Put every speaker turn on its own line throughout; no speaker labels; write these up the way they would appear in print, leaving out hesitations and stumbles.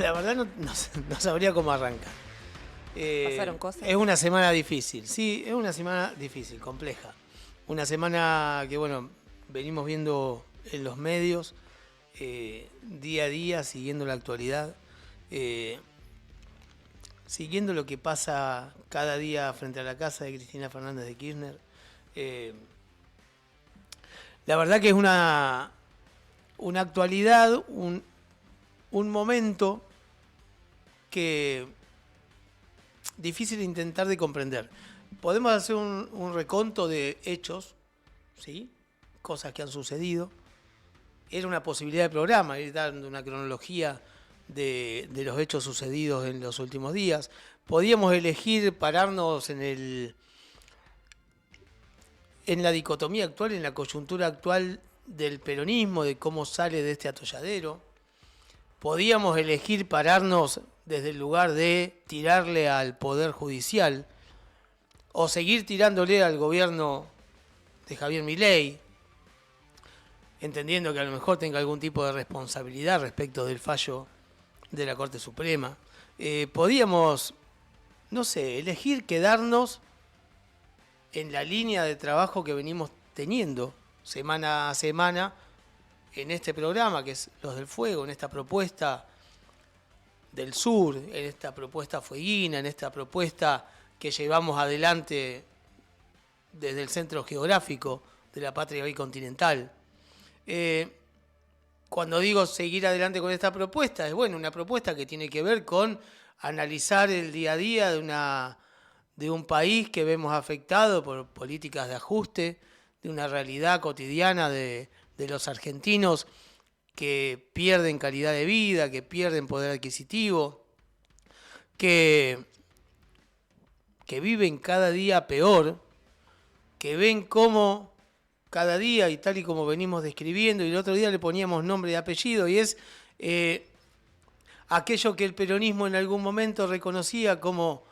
la verdad no sabría cómo arrancar.
¿Pasaron cosas?
Es una semana difícil, sí, es una semana difícil, compleja. Una semana que, bueno, venimos viendo en los medios, día a día, siguiendo la actualidad, siguiendo lo que pasa cada día frente a la casa de Cristina Fernández de Kirchner. La verdad que es una actualidad, un momento que difícil de intentar de comprender. Podemos hacer un reconto de hechos, ¿sí? Cosas que han sucedido. Era una posibilidad de programa, ir dando una cronología de los hechos sucedidos en los últimos días. Podíamos elegir pararnos en la dicotomía actual, en la coyuntura actual del peronismo, de cómo sale de este atolladero. Podíamos elegir pararnos desde el lugar de tirarle al Poder Judicial o seguir tirándole al gobierno de Javier Milei, entendiendo que a lo mejor tenga algún tipo de responsabilidad respecto del fallo de la Corte Suprema. Podíamos, no sé, elegir quedarnos en la línea de trabajo que venimos teniendo semana a semana en este programa, que es Los del Fuego, en esta propuesta del sur, en esta propuesta fueguina, en esta propuesta que llevamos adelante desde el centro geográfico de la patria bicontinental. Cuando digo seguir adelante con esta propuesta, es bueno, una propuesta que tiene que ver con analizar el día a día de un país que vemos afectado por políticas de ajuste, de una realidad cotidiana de los argentinos que pierden calidad de vida, que pierden poder adquisitivo, que viven cada día peor, que ven cómo cada día, y tal y como venimos describiendo, y el otro día le poníamos nombre y apellido, y es aquello que el peronismo en algún momento reconocía como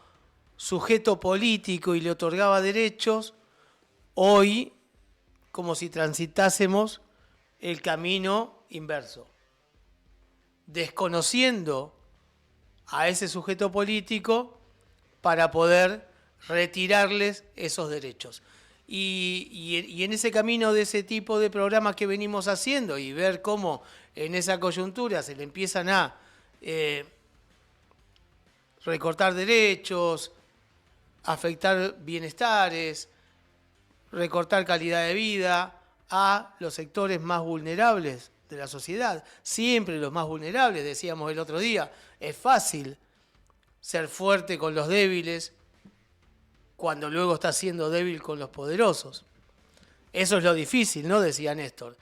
sujeto político y le otorgaba derechos, hoy como si transitásemos el camino inverso, desconociendo a ese sujeto político para poder retirarles esos derechos. Y en ese camino de ese tipo de programas que venimos haciendo y ver cómo en esa coyuntura se le empiezan a recortar derechos, afectar bienestares, recortar calidad de vida a los sectores más vulnerables de la sociedad, siempre los más vulnerables, decíamos el otro día. Es fácil ser fuerte con los débiles cuando luego está siendo débil con los poderosos. Eso es lo difícil, ¿no? Decía Néstor,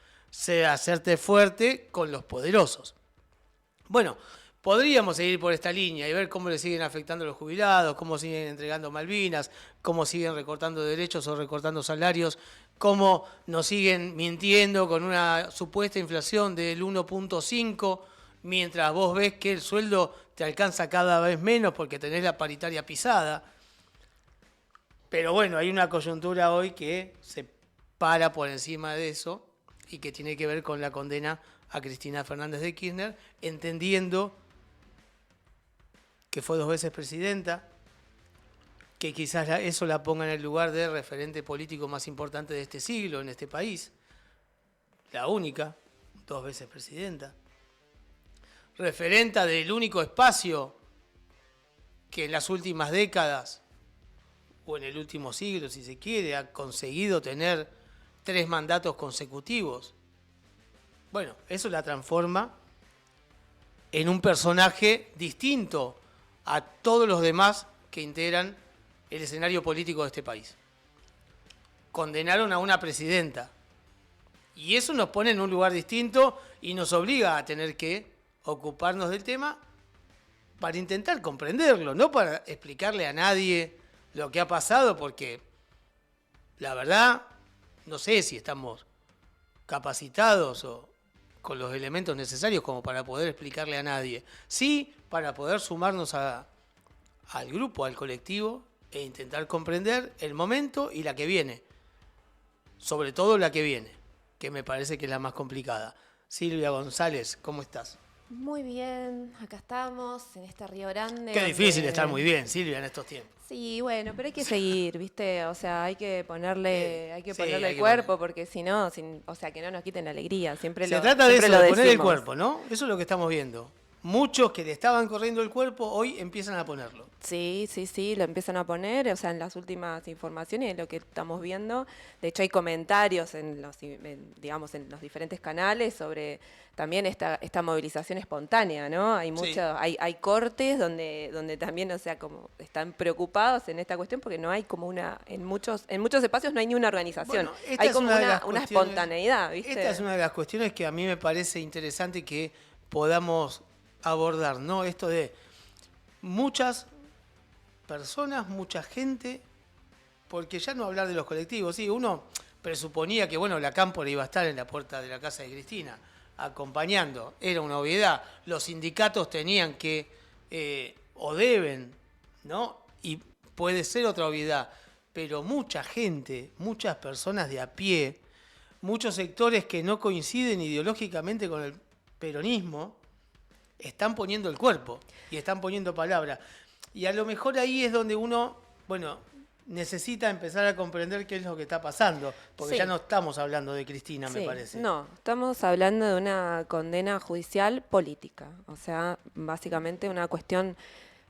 hacerte fuerte con los poderosos. Bueno, podríamos seguir por esta línea y ver cómo le siguen afectando a los jubilados, cómo siguen entregando Malvinas, cómo siguen recortando derechos o recortando salarios, cómo nos siguen mintiendo con una supuesta inflación del 1.5, mientras vos ves que el sueldo te alcanza cada vez menos porque tenés la paritaria pisada. Pero bueno, hay una coyuntura hoy que se para por encima de eso y que tiene que ver con la condena a Cristina Fernández de Kirchner, entendiendo que fue 2 veces presidenta, que quizás eso la ponga en el lugar de referente político más importante de este siglo en este país, la única, 2 veces presidenta, referenta del único espacio que en las últimas décadas, o en el último siglo si se quiere, ha conseguido tener 3 mandatos consecutivos. Bueno, eso la transforma en un personaje distinto a todos los demás que integran el escenario político de este país. Condenaron a una presidenta. Y eso nos pone en un lugar distinto y nos obliga a tener que ocuparnos del tema para intentar comprenderlo, no para explicarle a nadie lo que ha pasado, porque la verdad no sé si estamos capacitados o con los elementos necesarios como para poder explicarle a nadie. Sí, para poder sumarnos al grupo, al colectivo, e intentar comprender el momento y la que viene. Sobre todo la que viene, que me parece que es la más complicada. Silvia González, ¿cómo estás?
Muy bien, acá estamos, en este Río Grande.
Qué difícil estar muy bien, Silvia, en estos tiempos.
Sí, bueno, pero hay que seguir, ¿viste? O sea, hay que ponerle
Sí,
el
hay que
cuerpo,
poner.
porque si no, o sea, que no nos quiten la alegría.
Se trata de
Siempre
eso,
lo
de poner el
decimos.
cuerpo, ¿no? Eso es lo que estamos viendo. Muchos que le estaban corriendo el cuerpo hoy empiezan a ponerlo.
Sí, sí, sí, lo empiezan a poner, o sea, en las últimas informaciones, en lo que estamos viendo. De hecho, hay comentarios digamos, en los diferentes canales sobre también esta movilización espontánea, ¿no?
Sí.
Hay cortes donde también, o sea, como están preocupados en esta cuestión porque no hay como en muchos espacios no hay ni una organización.
Bueno, esta
Hay
es
como
una de las
una
cuestiones.
espontaneidad, ¿viste?
Esta es una de las cuestiones que a mí me parece interesante que podamos abordar, ¿no? Esto de muchas personas, mucha gente, porque ya no hablar de los colectivos, sí, uno presuponía que, bueno, la Cámpora iba a estar en la puerta de la casa de Cristina, acompañando, era una obviedad, los sindicatos tenían que, o deben, ¿no? Y puede ser otra obviedad, pero mucha gente, muchas personas de a pie, muchos sectores que no coinciden ideológicamente con el peronismo, están poniendo el cuerpo y están poniendo palabra. Y a lo mejor ahí es donde uno, bueno, necesita empezar a comprender qué es lo que está pasando, porque
Sí.
ya no estamos hablando de Cristina, me
Sí,
parece.
no, estamos hablando de una condena judicial política, o sea, básicamente una cuestión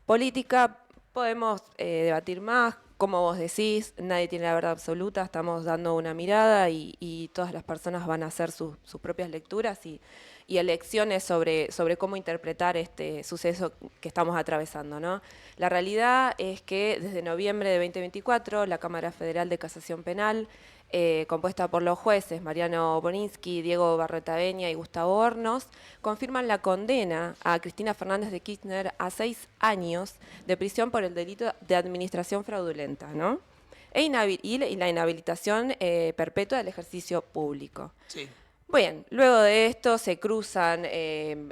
política. Podemos debatir más, como vos decís, nadie tiene la verdad absoluta, estamos dando una mirada y todas las personas van a hacer sus propias lecturas y elecciones sobre cómo interpretar este suceso que estamos atravesando, ¿no? La realidad es que desde noviembre de 2024, la Cámara Federal de Casación Penal, compuesta por los jueces Mariano Boninsky, Diego Barretaveña y Gustavo Hornos, confirman la condena a Cristina Fernández de Kirchner a 6 años de prisión por el delito de administración fraudulenta, ¿no? Y la inhabilitación perpetua del ejercicio público.
Sí.
Bien, luego de esto se cruzan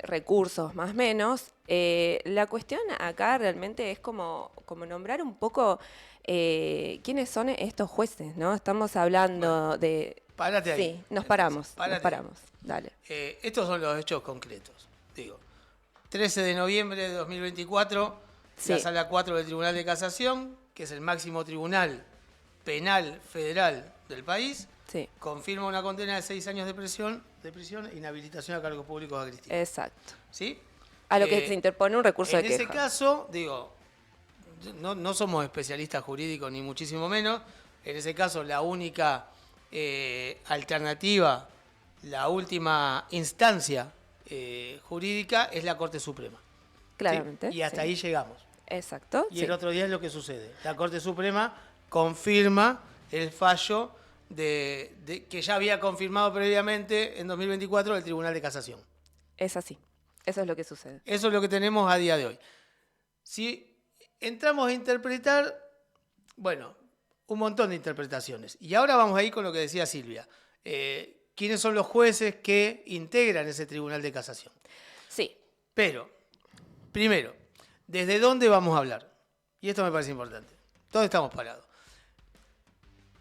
recursos más o menos. La cuestión acá realmente es como nombrar un poco quiénes son estos jueces, ¿no? Estamos hablando
Bueno,
de...
párate ahí.
Sí, nos
Entonces,
paramos, dale.
Estos son los hechos concretos. Digo, 13 de noviembre de 2024, la
Sí,
Sala 4 del Tribunal de Casación, que es el máximo tribunal penal federal del país,
sí,
confirma una condena de 6 años de prisión e inhabilitación a cargos públicos a Cristina.
exacto.
¿Sí?
A lo que se interpone un recurso
En
de
ese
queja.
caso, digo, no somos especialistas jurídicos ni muchísimo menos. En ese caso, la única alternativa, la última instancia jurídica es la Corte Suprema. ¿Sí?
Claramente.
Y hasta
sí.
ahí llegamos.
Exacto.
Y
sí.
el otro día es lo que sucede. La Corte Suprema confirma el fallo que ya había confirmado previamente en 2024 el Tribunal de Casación.
Es así. Eso es lo que sucede.
Eso es lo que tenemos a día de hoy. Si entramos a interpretar, bueno, un montón de interpretaciones. Y ahora vamos a ir con lo que decía Silvia. ¿Quiénes son los jueces que integran ese Tribunal de Casación?
Sí.
Pero, primero, ¿desde dónde vamos a hablar? Y esto me parece importante. ¿Dónde estamos parados?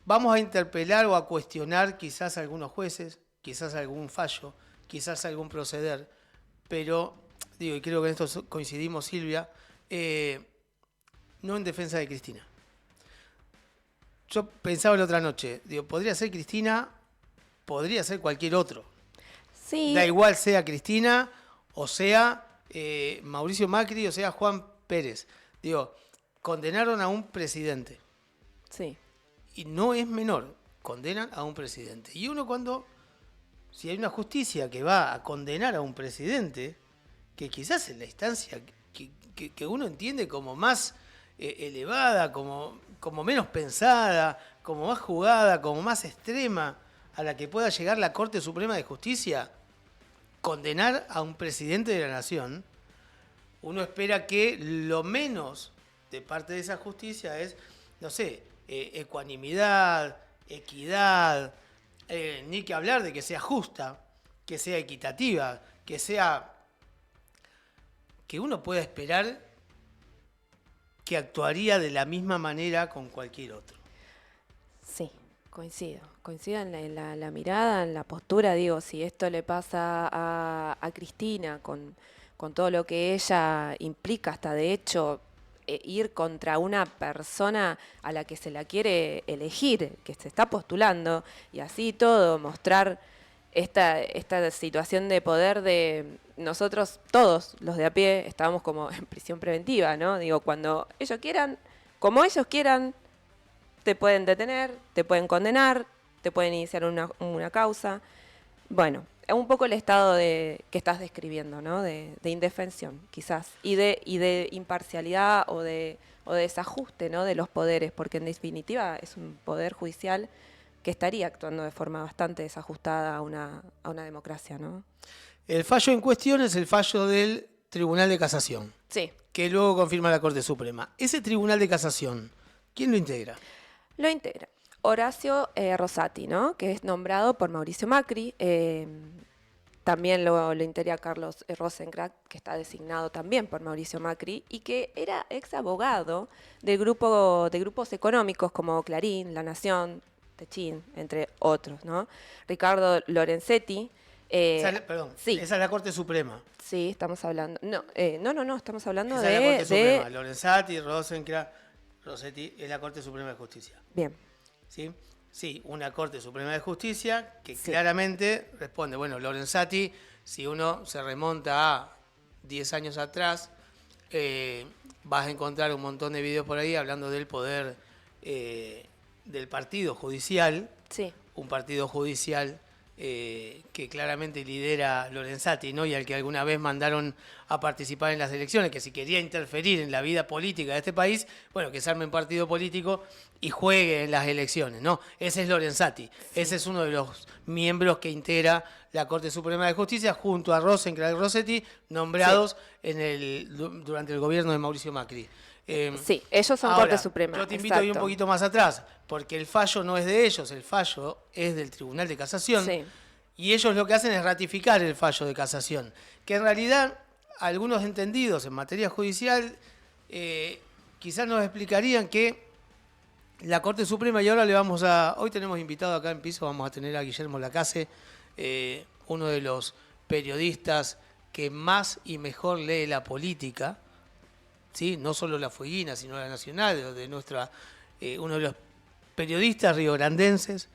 Vamos a interpelar o a cuestionar quizás a algunos jueces, quizás algún fallo, quizás algún proceder, pero, digo, y creo que en esto coincidimos, Silvia, no en defensa de Cristina. Yo pensaba la otra noche, digo, podría ser Cristina, podría ser cualquier otro.
Sí.
Da igual sea Cristina, o sea Mauricio Macri, o sea Juan Pérez. Digo, condenaron a un presidente.
Sí.
Y no es menor, condenan a un presidente. Y uno si hay una justicia que va a condenar a un presidente, que quizás en la instancia que uno entiende como más elevada, como menos pensada, como más jugada, como más extrema, a la que pueda llegar la Corte Suprema de Justicia, condenar a un presidente de la nación, uno espera que lo menos de parte de esa justicia es, no sé, ecuanimidad, equidad, ni que hablar de que sea justa, que sea equitativa, que uno pueda esperar que actuaría de la misma manera con cualquier otro.
Sí. Coincido en la mirada, en la postura. Digo, si esto le pasa a Cristina con todo lo que ella implica, hasta de hecho ir contra una persona a la que se la quiere elegir, que se está postulando, y así todo, mostrar esta situación de poder de nosotros, todos los de a pie, estábamos como en prisión preventiva, ¿no? Digo, cuando ellos quieran, como ellos quieran, te pueden detener, te pueden condenar, te pueden iniciar una causa. Bueno, un poco el estado que estás describiendo, ¿no? De indefensión, quizás, y de imparcialidad o de desajuste, ¿no? De los poderes, porque en definitiva es un poder judicial que estaría actuando de forma bastante desajustada a una democracia, ¿no?
El fallo en cuestión es el fallo del Tribunal de Casación,
Sí.
que luego confirma la Corte Suprema. Ese Tribunal de Casación, ¿quién lo integra?
Lo integra Horacio Rosati, ¿no? Que es nombrado por Mauricio Macri. También lo integra Carlos Rosenkrantz, que está designado también por Mauricio Macri y que era ex abogado de grupos económicos como Clarín, La Nación, Techín, entre otros, ¿no? Ricardo Lorenzetti.
Perdón,
sí.
Esa es la Corte Suprema.
Sí, estamos hablando. No, estamos hablando
esa
de.
Es la Corte Suprema. Lorenzetti, Rosenkrantz, Rossetti es la Corte Suprema de Justicia.
Bien.
¿Sí? Sí, una Corte Suprema de Justicia que claramente responde, bueno, Lorenzetti, si uno se remonta a 10 años atrás, vas a encontrar un montón de videos por ahí hablando del poder del partido judicial,
sí.
Un partido judicial que claramente lidera Lorenzetti, ¿no? Y al que alguna vez mandaron a participar en las elecciones, que si quería interferir en la vida política de este país, bueno, que se arme un partido político y juegue en las elecciones, ¿no? Ese es Lorenzetti, ese es uno de los miembros que integra la Corte Suprema de Justicia junto a Rosenkrantz y Rossetti, nombrados durante el gobierno de Mauricio Macri.
Sí, ellos son
ahora,
Corte Suprema.
Yo te invito a ir un poquito más atrás, porque el fallo no es de ellos, el fallo es del Tribunal de Casación,
Sí.
y ellos lo que hacen es ratificar el fallo de casación, que en realidad algunos entendidos en materia judicial quizás nos explicarían que la Corte Suprema, y ahora hoy tenemos invitado acá en piso, vamos a tener a Guillermo Lacase, uno de los periodistas que más y mejor lee la política, ¿sí? No solo la fueguina, sino la nacional, de uno de los periodistas riograndenses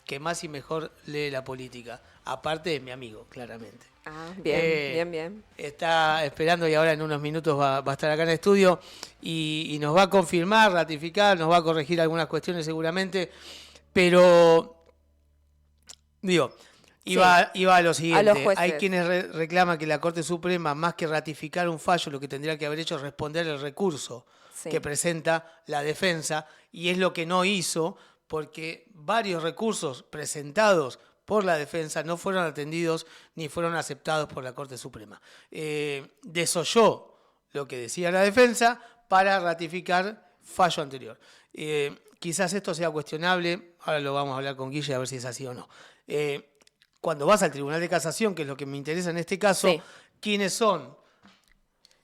que más y mejor lee la política, aparte de mi amigo, claramente.
Ah, bien, bien.
Está esperando y ahora en unos minutos va a estar acá en el estudio y nos va a confirmar, ratificar, nos va a corregir algunas cuestiones seguramente, pero digo, iba a lo siguiente. Hay quienes reclaman que la Corte Suprema, más que ratificar un fallo, lo que tendría que haber hecho es responder el recurso que presenta la defensa, y es lo que no hizo, porque varios recursos presentados por la defensa no fueron atendidos ni fueron aceptados por la Corte Suprema. Desoyó lo que decía la defensa para ratificar fallo anterior. Quizás esto sea cuestionable, ahora lo vamos a hablar con Guille a ver si es así o no. Cuando vas al Tribunal de Casación, que es lo que me interesa en este caso, ¿quiénes son?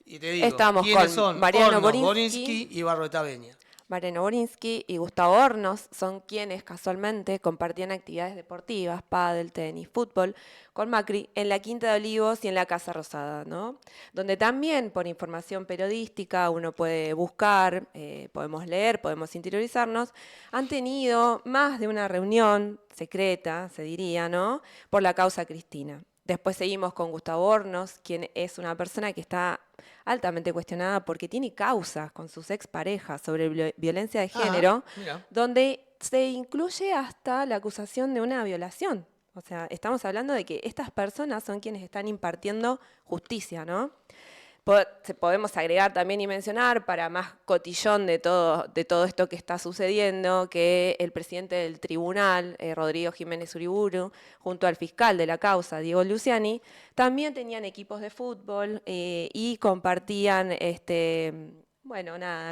Y te digo,
estamos
¿quiénes
con
son?
Mariano
Borinsky y Barroeta Beña.
Mariano Borinsky y Gustavo Hornos son quienes casualmente compartían actividades deportivas, pádel, tenis, fútbol, con Macri en la Quinta de Olivos y en la Casa Rosada, ¿no? Donde también por información periodística uno puede buscar, podemos leer, podemos interiorizarnos, han tenido más de una reunión secreta, se diría, ¿no? Por la causa Cristina. Después seguimos con Gustavo Hornos, quien es una persona que está altamente cuestionada porque tiene causas con sus exparejas sobre violencia de género, donde se incluye hasta la acusación de una violación. O sea, estamos hablando de que estas personas son quienes están impartiendo justicia, ¿no? Podemos agregar también y mencionar, para más cotillón de todo esto que está sucediendo, que el presidente del tribunal, Rodrigo Jiménez Uriburu, junto al fiscal de la causa, Diego Luciani, también tenían equipos de fútbol y compartían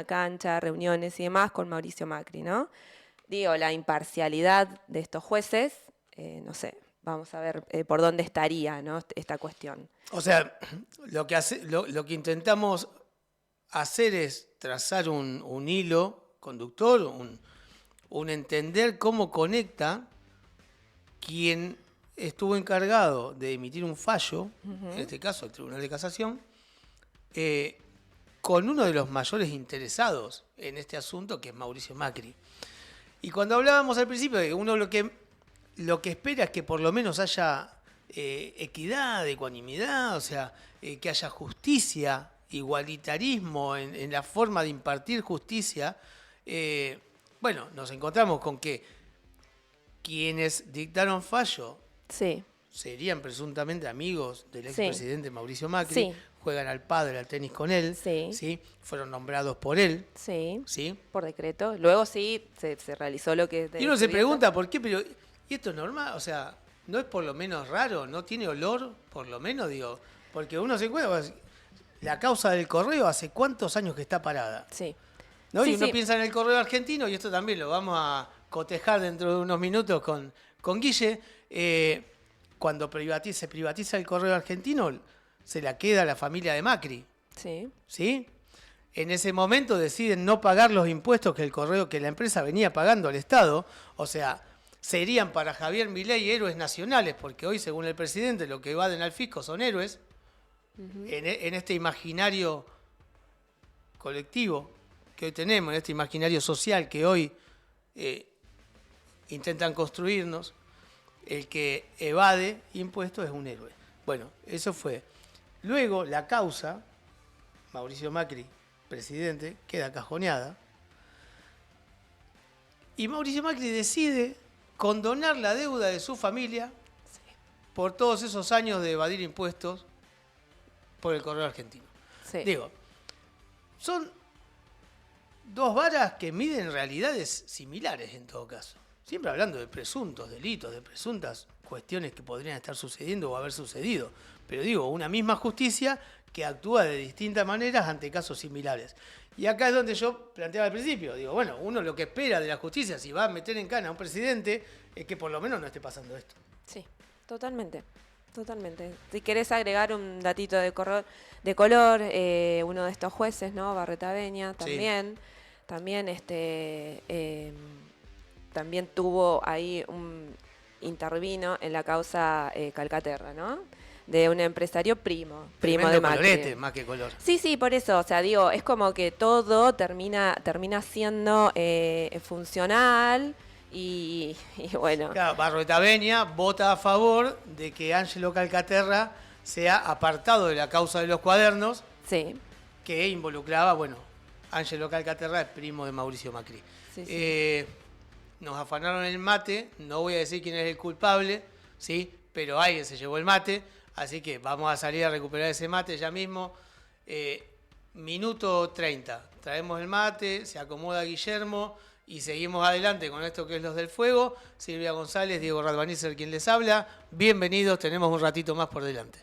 cancha, reuniones y demás con Mauricio Macri, ¿no? Digo, la imparcialidad de estos jueces, no sé, vamos a ver por dónde estaría, ¿no?, esta cuestión.
O sea, lo que intentamos hacer es trazar un hilo conductor, un entender cómo conecta quien estuvo encargado de emitir un fallo, en este caso el Tribunal de Casación, con uno de los mayores interesados en este asunto, que es Mauricio Macri. Y cuando hablábamos al principio de que uno lo que espera es que por lo menos haya equidad, ecuanimidad, o sea, que haya justicia, igualitarismo en la forma de impartir justicia, bueno, nos encontramos con que quienes dictaron fallo
Sí,
serían presuntamente amigos del
Sí.
expresidente Mauricio Macri,
Sí.
juegan al padre al tenis con él,
Sí.
fueron nombrados por él,
sí,
¿sí?
por decreto. Luego sí se realizó lo que...
Y uno se pregunta por qué, pero ¿y esto es normal? O sea, ¿no es por lo menos raro? ¿No tiene olor? Por lo menos, digo, porque uno se encuentra, la causa del correo hace cuántos años que está parada,
Sí.
¿no?
Sí,
Y uno
sí.
piensa en el correo argentino, y esto también lo vamos a cotejar dentro de unos minutos con Guille, cuando se privatiza el correo argentino, se la queda a la familia de Macri,
Sí.
¿sí? En ese momento deciden no pagar los impuestos que la empresa venía pagando al Estado, o sea, serían para Javier Milei héroes nacionales, porque hoy, según el presidente, lo que evaden al fisco son héroes, en este imaginario colectivo que hoy tenemos, en este imaginario social que hoy intentan construirnos, el que evade impuestos es un héroe. Bueno, eso fue. Luego la causa, Mauricio Macri, presidente, queda cajoneada. Y Mauricio Macri decide condonar la deuda de su familia por todos esos años de evadir impuestos por el correo argentino.
Sí.
Digo, son dos varas que miden realidades similares en todo caso. Siempre hablando de presuntos delitos, de presuntas cuestiones que podrían estar sucediendo o haber sucedido. Pero digo, una misma justicia que actúa de distintas maneras ante casos similares. Y acá es donde yo planteaba al principio. Digo, bueno, uno lo que espera de la justicia, si va a meter en cana a un presidente, es que por lo menos no esté pasando esto.
Sí, totalmente. Totalmente. Si querés agregar un datito de color, uno de estos jueces, ¿no? Barretaveña, también.
Sí.
También también tuvo ahí intervino en la causa Calcaterra, ¿no? De un empresario primo
Tremendo
de Macri.
colorete, más que color.
Sí, por eso, o sea, digo, es como que todo termina siendo funcional y bueno.
Claro, Barretaveña vota a favor de que Ángelo Calcaterra sea apartado de la causa de los cuadernos,
Sí,
que involucraba, bueno, Ángelo Calcaterra es primo de Mauricio Macri.
sí.
Nos afanaron el mate, no voy a decir quién es el culpable, ¿sí? Pero alguien se llevó el mate, así que vamos a salir a recuperar ese mate ya mismo. Minuto 30, traemos el mate, se acomoda Guillermo y seguimos adelante con esto que es Los del Fuego. Silvia González, Diego Radvanícer quien les habla. Bienvenidos, tenemos un ratito más por delante.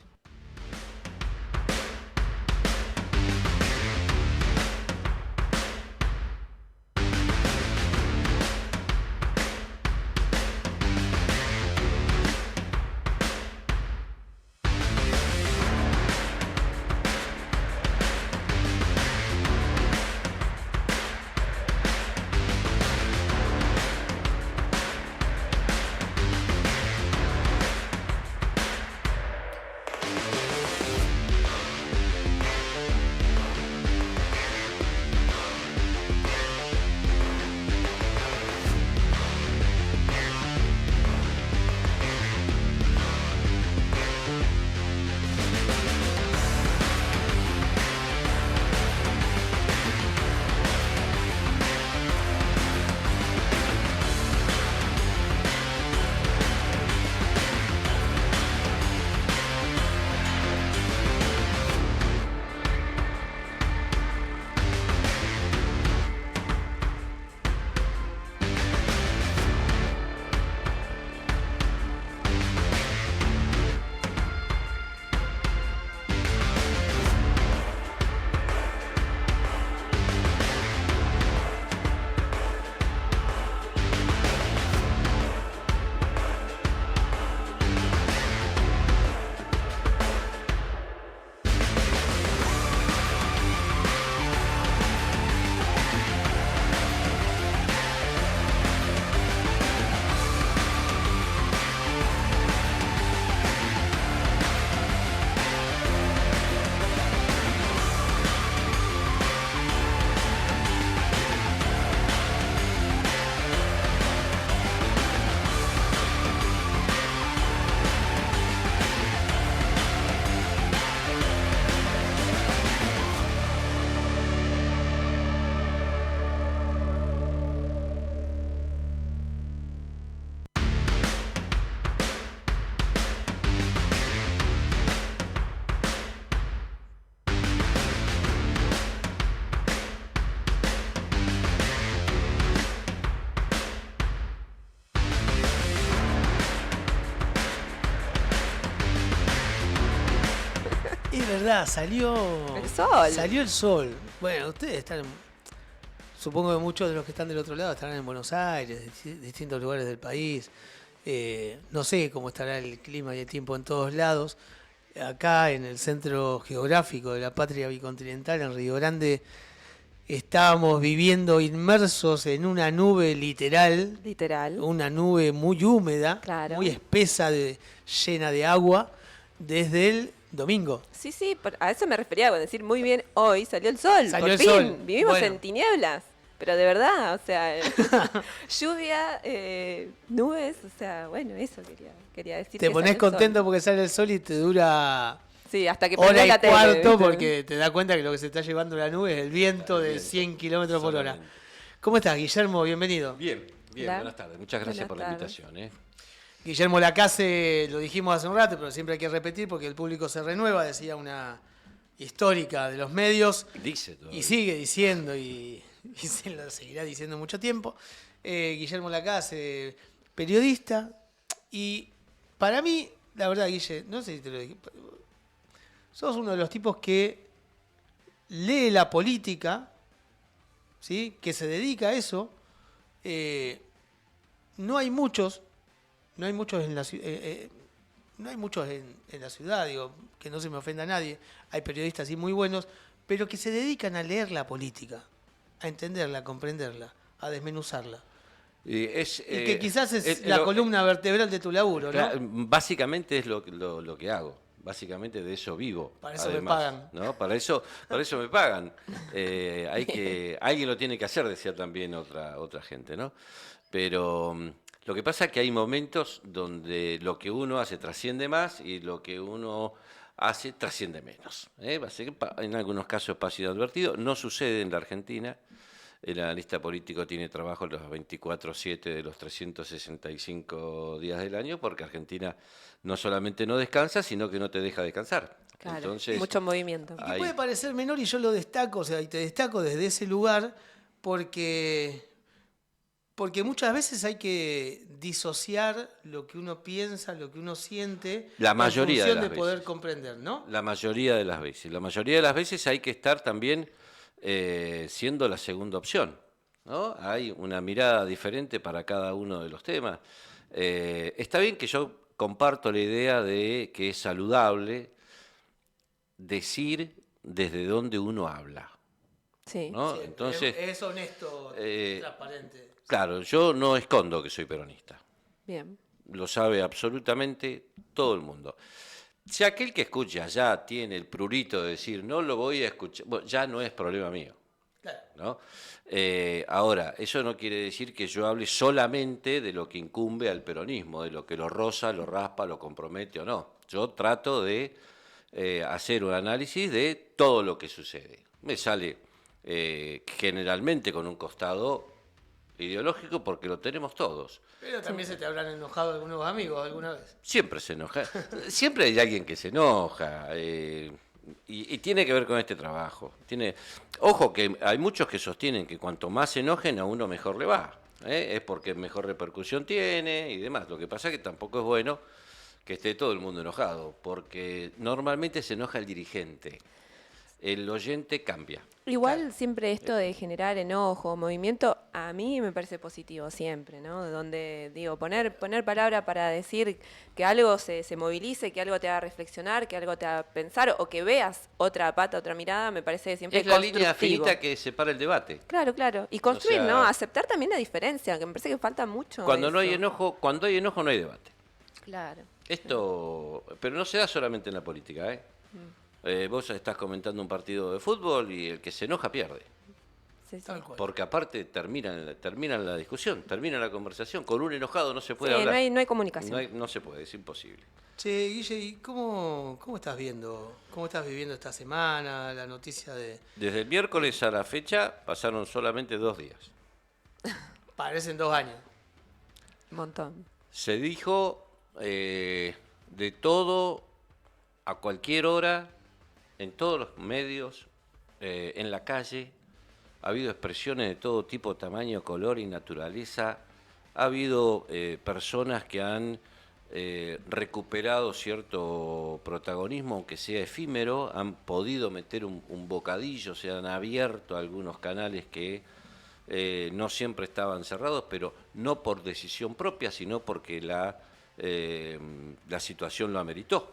verdad, salió
El sol.
Salió el sol. Bueno, ustedes están, supongo que muchos de los que están del otro lado estarán en Buenos Aires, distintos lugares del país. No sé cómo estará el clima y el tiempo en todos lados. Acá en el centro geográfico de la patria bicontinental, en Río Grande, estábamos viviendo inmersos en una nube literal,
Literal.
una nube muy húmeda,
Claro.
muy espesa, llena de agua, desde el domingo.
Sí, a eso me refería con decir muy bien, hoy salió el sol.
Salió
por
el
fin.
sol.
Vivimos
Bueno.
en tinieblas. Pero de verdad, o sea, lluvia, nubes, o sea, bueno, eso quería decir.
Te
que
pones
salió el sol.
contento porque sale el sol y te dura
Sí, hasta que
hora
prendés
y
la tele.
cuarto
¿viste?
porque te das cuenta que lo que se está llevando la nube es el viento de 100 kilómetros por hora.
Solamente.
¿Cómo estás, Guillermo? Bienvenido.
Bien,
Hola.
buenas tardes. Muchas gracias
Buenas
por la
tardes.
invitación.
Guillermo Lacase, lo dijimos hace un rato, pero siempre hay que repetir porque el público se renueva, decía una histórica de los medios.
Dice todo.
Y sigue diciendo, y se lo seguirá diciendo mucho tiempo. Guillermo Lacase, periodista. Y para mí, la verdad, Guille, no sé si te lo dije, sos uno de los tipos que lee la política, ¿sí? Que se dedica a eso. No hay muchos en la ciudad. No hay muchos en la ciudad, digo, que no se me ofenda a nadie. Hay periodistas así muy buenos, pero que se dedican a leer la política, a entenderla, a comprenderla, a desmenuzarla. Y que quizás es la columna vertebral de tu laburo, ¿no?
Básicamente es lo que hago. Básicamente de eso vivo.
Para eso
además,
me pagan.
¿no? Para eso me pagan. Alguien lo tiene que hacer, decía también otra gente, ¿no? Pero lo que pasa es que hay momentos donde lo que uno hace trasciende más y lo que uno hace trasciende menos. En algunos casos ha sido advertido. No sucede en la Argentina. El analista político tiene trabajo los 24/7 de los 365 días del año porque Argentina no solamente no descansa, sino que no te deja descansar.
Claro,
Entonces,
mucho movimiento.
Y puede parecer menor y yo lo destaco, o sea, y te destaco desde ese lugar porque muchas veces hay que disociar lo que uno piensa, lo que uno siente,
La mayoría
en función
de
de
las
poder
veces.
comprender, ¿no?
La mayoría de las veces. La mayoría de las veces hay que estar también siendo la segunda opción, ¿no? Hay una mirada diferente para cada uno de los temas. Está bien que yo comparto la idea de que es saludable decir desde dónde uno habla,
Sí.
¿no?
Sí,
Entonces,
es honesto, transparente.
claro, yo no escondo que soy peronista.
Bien.
Lo sabe absolutamente todo el mundo. Si aquel que escucha ya tiene el prurito de decir no lo voy a escuchar, bueno, ya no es problema mío,
Claro.
¿no? Ahora, eso no quiere decir que yo hable solamente de lo que incumbe al peronismo, de lo que lo roza, lo raspa, lo compromete o no. Yo trato de hacer un análisis de todo lo que sucede. Me sale generalmente con un costado ideológico porque lo tenemos todos.
Pero también se te habrán enojado algunos amigos alguna vez.
Siempre se enoja. Siempre hay alguien que se enoja. Y tiene que ver con este trabajo. Ojo que hay muchos que sostienen que cuanto más se enojen a uno mejor le va. Es porque mejor repercusión tiene y demás. Lo que pasa es que tampoco es bueno que esté todo el mundo enojado, porque normalmente se enoja el dirigente. El oyente cambia.
Igual siempre esto de generar enojo, movimiento, a mí me parece positivo siempre, ¿no? Donde, digo, poner palabra para decir que algo se movilice, que algo te haga reflexionar, que algo te haga pensar, o que veas otra pata, otra mirada, me parece siempre
Es la
constructivo.
línea finita que separa el debate.
Claro. Y construir,
O sea,
¿no? Aceptar también la diferencia, que me parece que falta mucho.
Cuando no hay
eso.
enojo, no hay debate.
Claro.
Pero no se da solamente en la política, ¿eh? Vos estás comentando un partido de fútbol y el que se enoja pierde.
Sí.
Tal cual.
Porque aparte termina la discusión, termina la conversación. Con un enojado no se puede
Sí,
hablar.
no hay comunicación.
No se puede, es imposible.
Che, Guille, ¿y cómo estás viendo? ¿Cómo estás viviendo esta semana? La noticia de...
Desde el miércoles a la fecha pasaron solamente 2 días.
Parecen 2 años.
Un montón.
Se dijo de todo a cualquier hora, en todos los medios, en la calle. Ha habido expresiones de todo tipo, tamaño, color y naturaleza. Ha habido personas que han recuperado cierto protagonismo, aunque sea efímero, han podido meter un bocadillo, se han abierto algunos canales que no siempre estaban cerrados, pero no por decisión propia, sino porque la situación lo ameritó.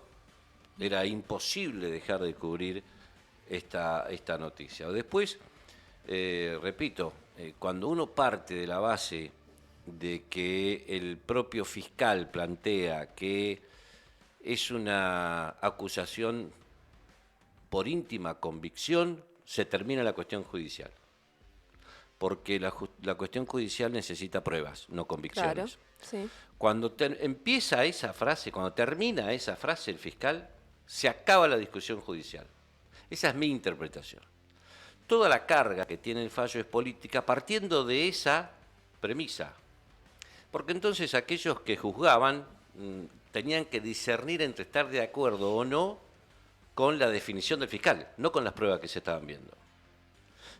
Era imposible dejar de cubrir esta noticia. Después, repito, cuando uno parte de la base de que el propio fiscal plantea que es una acusación por íntima convicción, se termina la cuestión judicial. Porque la cuestión judicial necesita pruebas, no convicciones.
Claro, sí.
Cuando empieza esa frase, cuando termina esa frase el fiscal, se acaba la discusión judicial. Esa es mi interpretación. Toda la carga que tiene el fallo es política partiendo de esa premisa. Porque entonces aquellos que juzgaban tenían que discernir entre estar de acuerdo o no con la definición del fiscal, no con las pruebas que se estaban viendo.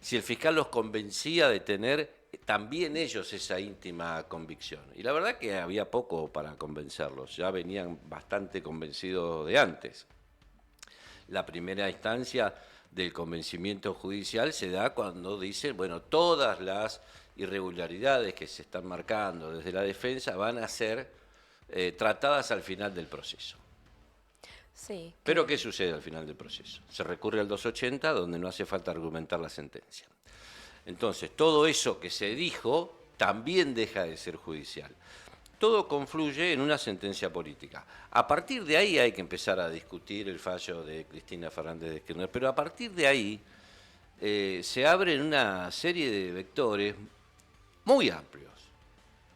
Si el fiscal los convencía de tener también ellos esa íntima convicción. Y la verdad que había poco para convencerlos, ya venían bastante convencidos de antes. La primera instancia del convencimiento judicial se da cuando dicen, bueno, todas las irregularidades que se están marcando desde la defensa van a ser tratadas al final del proceso.
Sí.
Pero ¿qué sucede al final del proceso? Se recurre al 280, donde no hace falta argumentar la sentencia. Entonces, todo eso que se dijo también deja de ser judicial. Todo confluye en una sentencia política. A partir de ahí hay que empezar a discutir el fallo de Cristina Fernández de Kirchner, pero a partir de ahí se abren una serie de vectores muy amplios,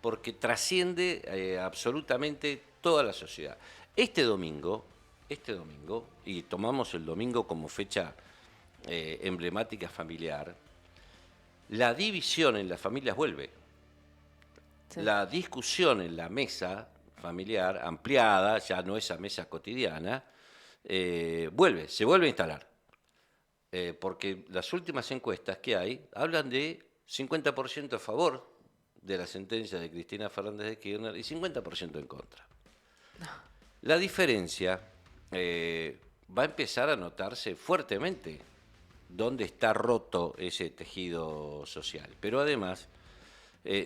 porque trasciende absolutamente toda la sociedad. Este domingo, y tomamos el domingo como fecha emblemática familiar, la división en las familias vuelve. Sí. La discusión en la mesa familiar, ampliada, ya no esa mesa cotidiana, se vuelve a instalar. Porque las últimas encuestas que hay hablan de 50% a favor de la sentencia de Cristina Fernández de Kirchner y 50% en contra. No. La diferencia va a empezar a notarse fuertemente dónde está roto ese tejido social. Pero además,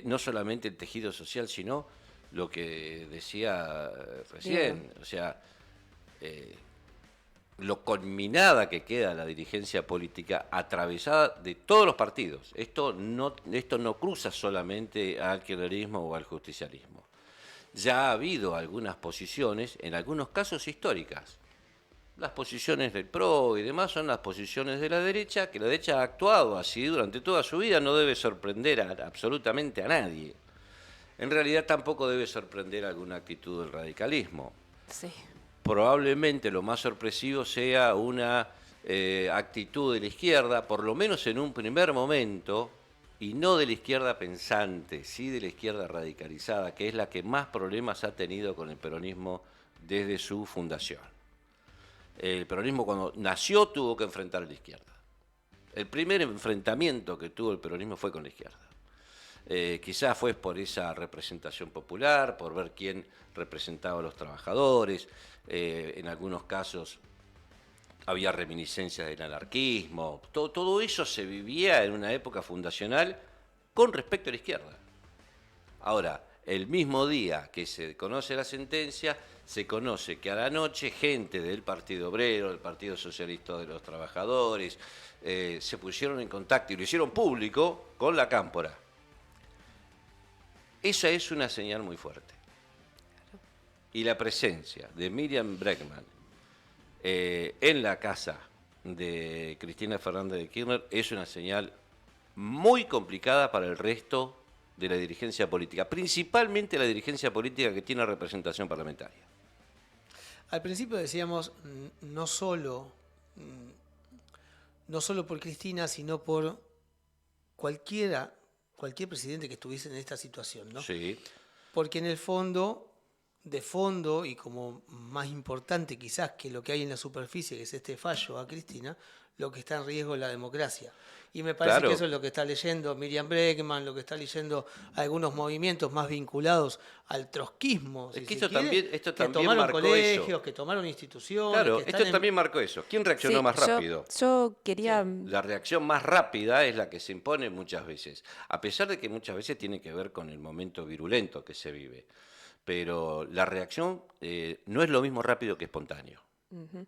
no solamente el tejido social, sino lo que decía recién, bien. O sea, lo conminada que queda la dirigencia política atravesada de todos los partidos. Esto no cruza solamente al kirchnerismo o al justicialismo. Ya ha habido algunas posiciones, en algunos casos históricas. Las posiciones del PRO y demás son las posiciones de la derecha, que la derecha ha actuado así durante toda su vida, no debe sorprender absolutamente a nadie. En realidad tampoco debe sorprender alguna actitud del radicalismo.
Sí.
Probablemente lo más sorpresivo sea una actitud de la izquierda, por lo menos en un primer momento, y no de la izquierda pensante, sí de la izquierda radicalizada, que es la que más problemas ha tenido con el peronismo desde su fundación. El peronismo cuando nació tuvo que enfrentar a la izquierda. El primer enfrentamiento que tuvo el peronismo fue con la izquierda. Quizás fue por esa representación popular, por ver quién representaba a los trabajadores, en algunos casos había reminiscencias del anarquismo, todo eso se vivía en una época fundacional con respecto a la izquierda. Ahora, el mismo día que se conoce la sentencia, se conoce que a la noche gente del Partido Obrero, del Partido Socialista de los Trabajadores, se pusieron en contacto y lo hicieron público con la Cámpora. Esa es una señal muy fuerte. Y la presencia de Miriam Bregman en la casa de Cristina Fernández de Kirchner es una señal muy complicada para el resto de la dirigencia política, principalmente la dirigencia política que tiene representación parlamentaria.
Al principio decíamos, no solo por Cristina, sino por cualquier presidente que estuviese en esta situación, ¿no?
Sí.
Porque en el fondo de fondo y como más importante quizás que lo que hay en la superficie, que es este fallo a Cristina, lo que está en riesgo es la democracia. Y me parece que
Claro,
eso es lo que está leyendo Miriam Bregman, lo que está leyendo algunos movimientos más vinculados al trotskismo,
es
si
que
se quiere,
esto
que
también
tomaron
marcó eso.
colegios, que tomaron instituciones,
Claro,
que
esto
están en...
también marcó eso. ¿Quién reaccionó
Sí,
más rápido?
yo quería...
Sí.
La reacción más rápida es la que se impone muchas veces, a pesar de que muchas veces tiene que ver con el momento virulento que se vive. Pero la reacción no es lo mismo rápido que espontáneo.
Ujú.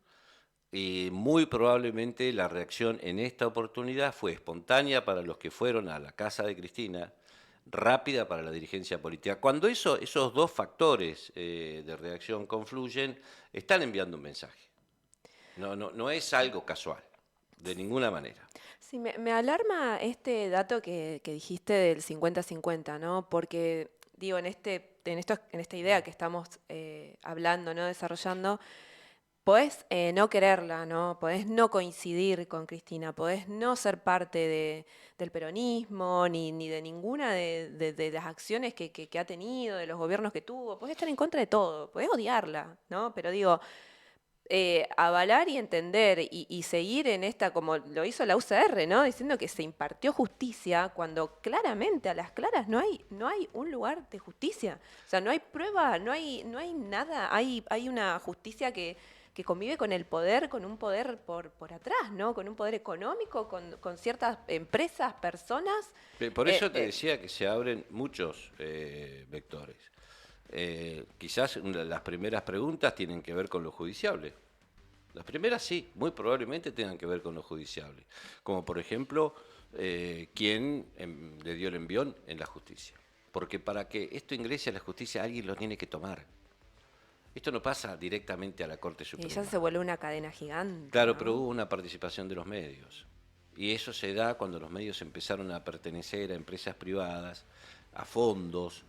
Y muy probablemente la reacción en esta oportunidad fue espontánea para los que fueron a la casa de Cristina, rápida para la dirigencia política. Cuando esos dos factores de reacción confluyen, están enviando un mensaje. No es algo casual, de ninguna manera.
Sí, me alarma este dato que dijiste del 50-50, ¿no? Porque, digo, en esta idea que estamos hablando, ¿no? Desarrollando, podés no quererla, ¿no? Podés no coincidir con Cristina, podés no ser parte del peronismo, ni de ninguna de las acciones que ha tenido, de los gobiernos que tuvo, podés estar en contra de todo, podés odiarla, ¿no? Pero digo, avalar y entender y seguir en esta, como lo hizo la UCR, ¿no? Diciendo que se impartió justicia cuando claramente a las claras no hay un lugar de justicia. O sea, no hay prueba, no hay nada. Hay una justicia que convive con el poder, con un poder por atrás, ¿no? Con un poder económico, con ciertas empresas, personas.
Por eso te
Eh,
decía que se abren muchos vectores. Quizás las primeras preguntas tienen que ver con lo judiciable. Las primeras sí, muy probablemente tengan que ver con lo judiciable. Como por ejemplo, quién le dio el envión en la justicia. Porque para que esto ingrese a la justicia alguien lo tiene que tomar. Esto no pasa directamente a la Corte
y
Suprema.
ya se vuelve una cadena gigante,
Claro,
¿no?
pero hubo una participación de los medios. Y eso se da cuando los medios empezaron a pertenecer a empresas privadas, a fondos,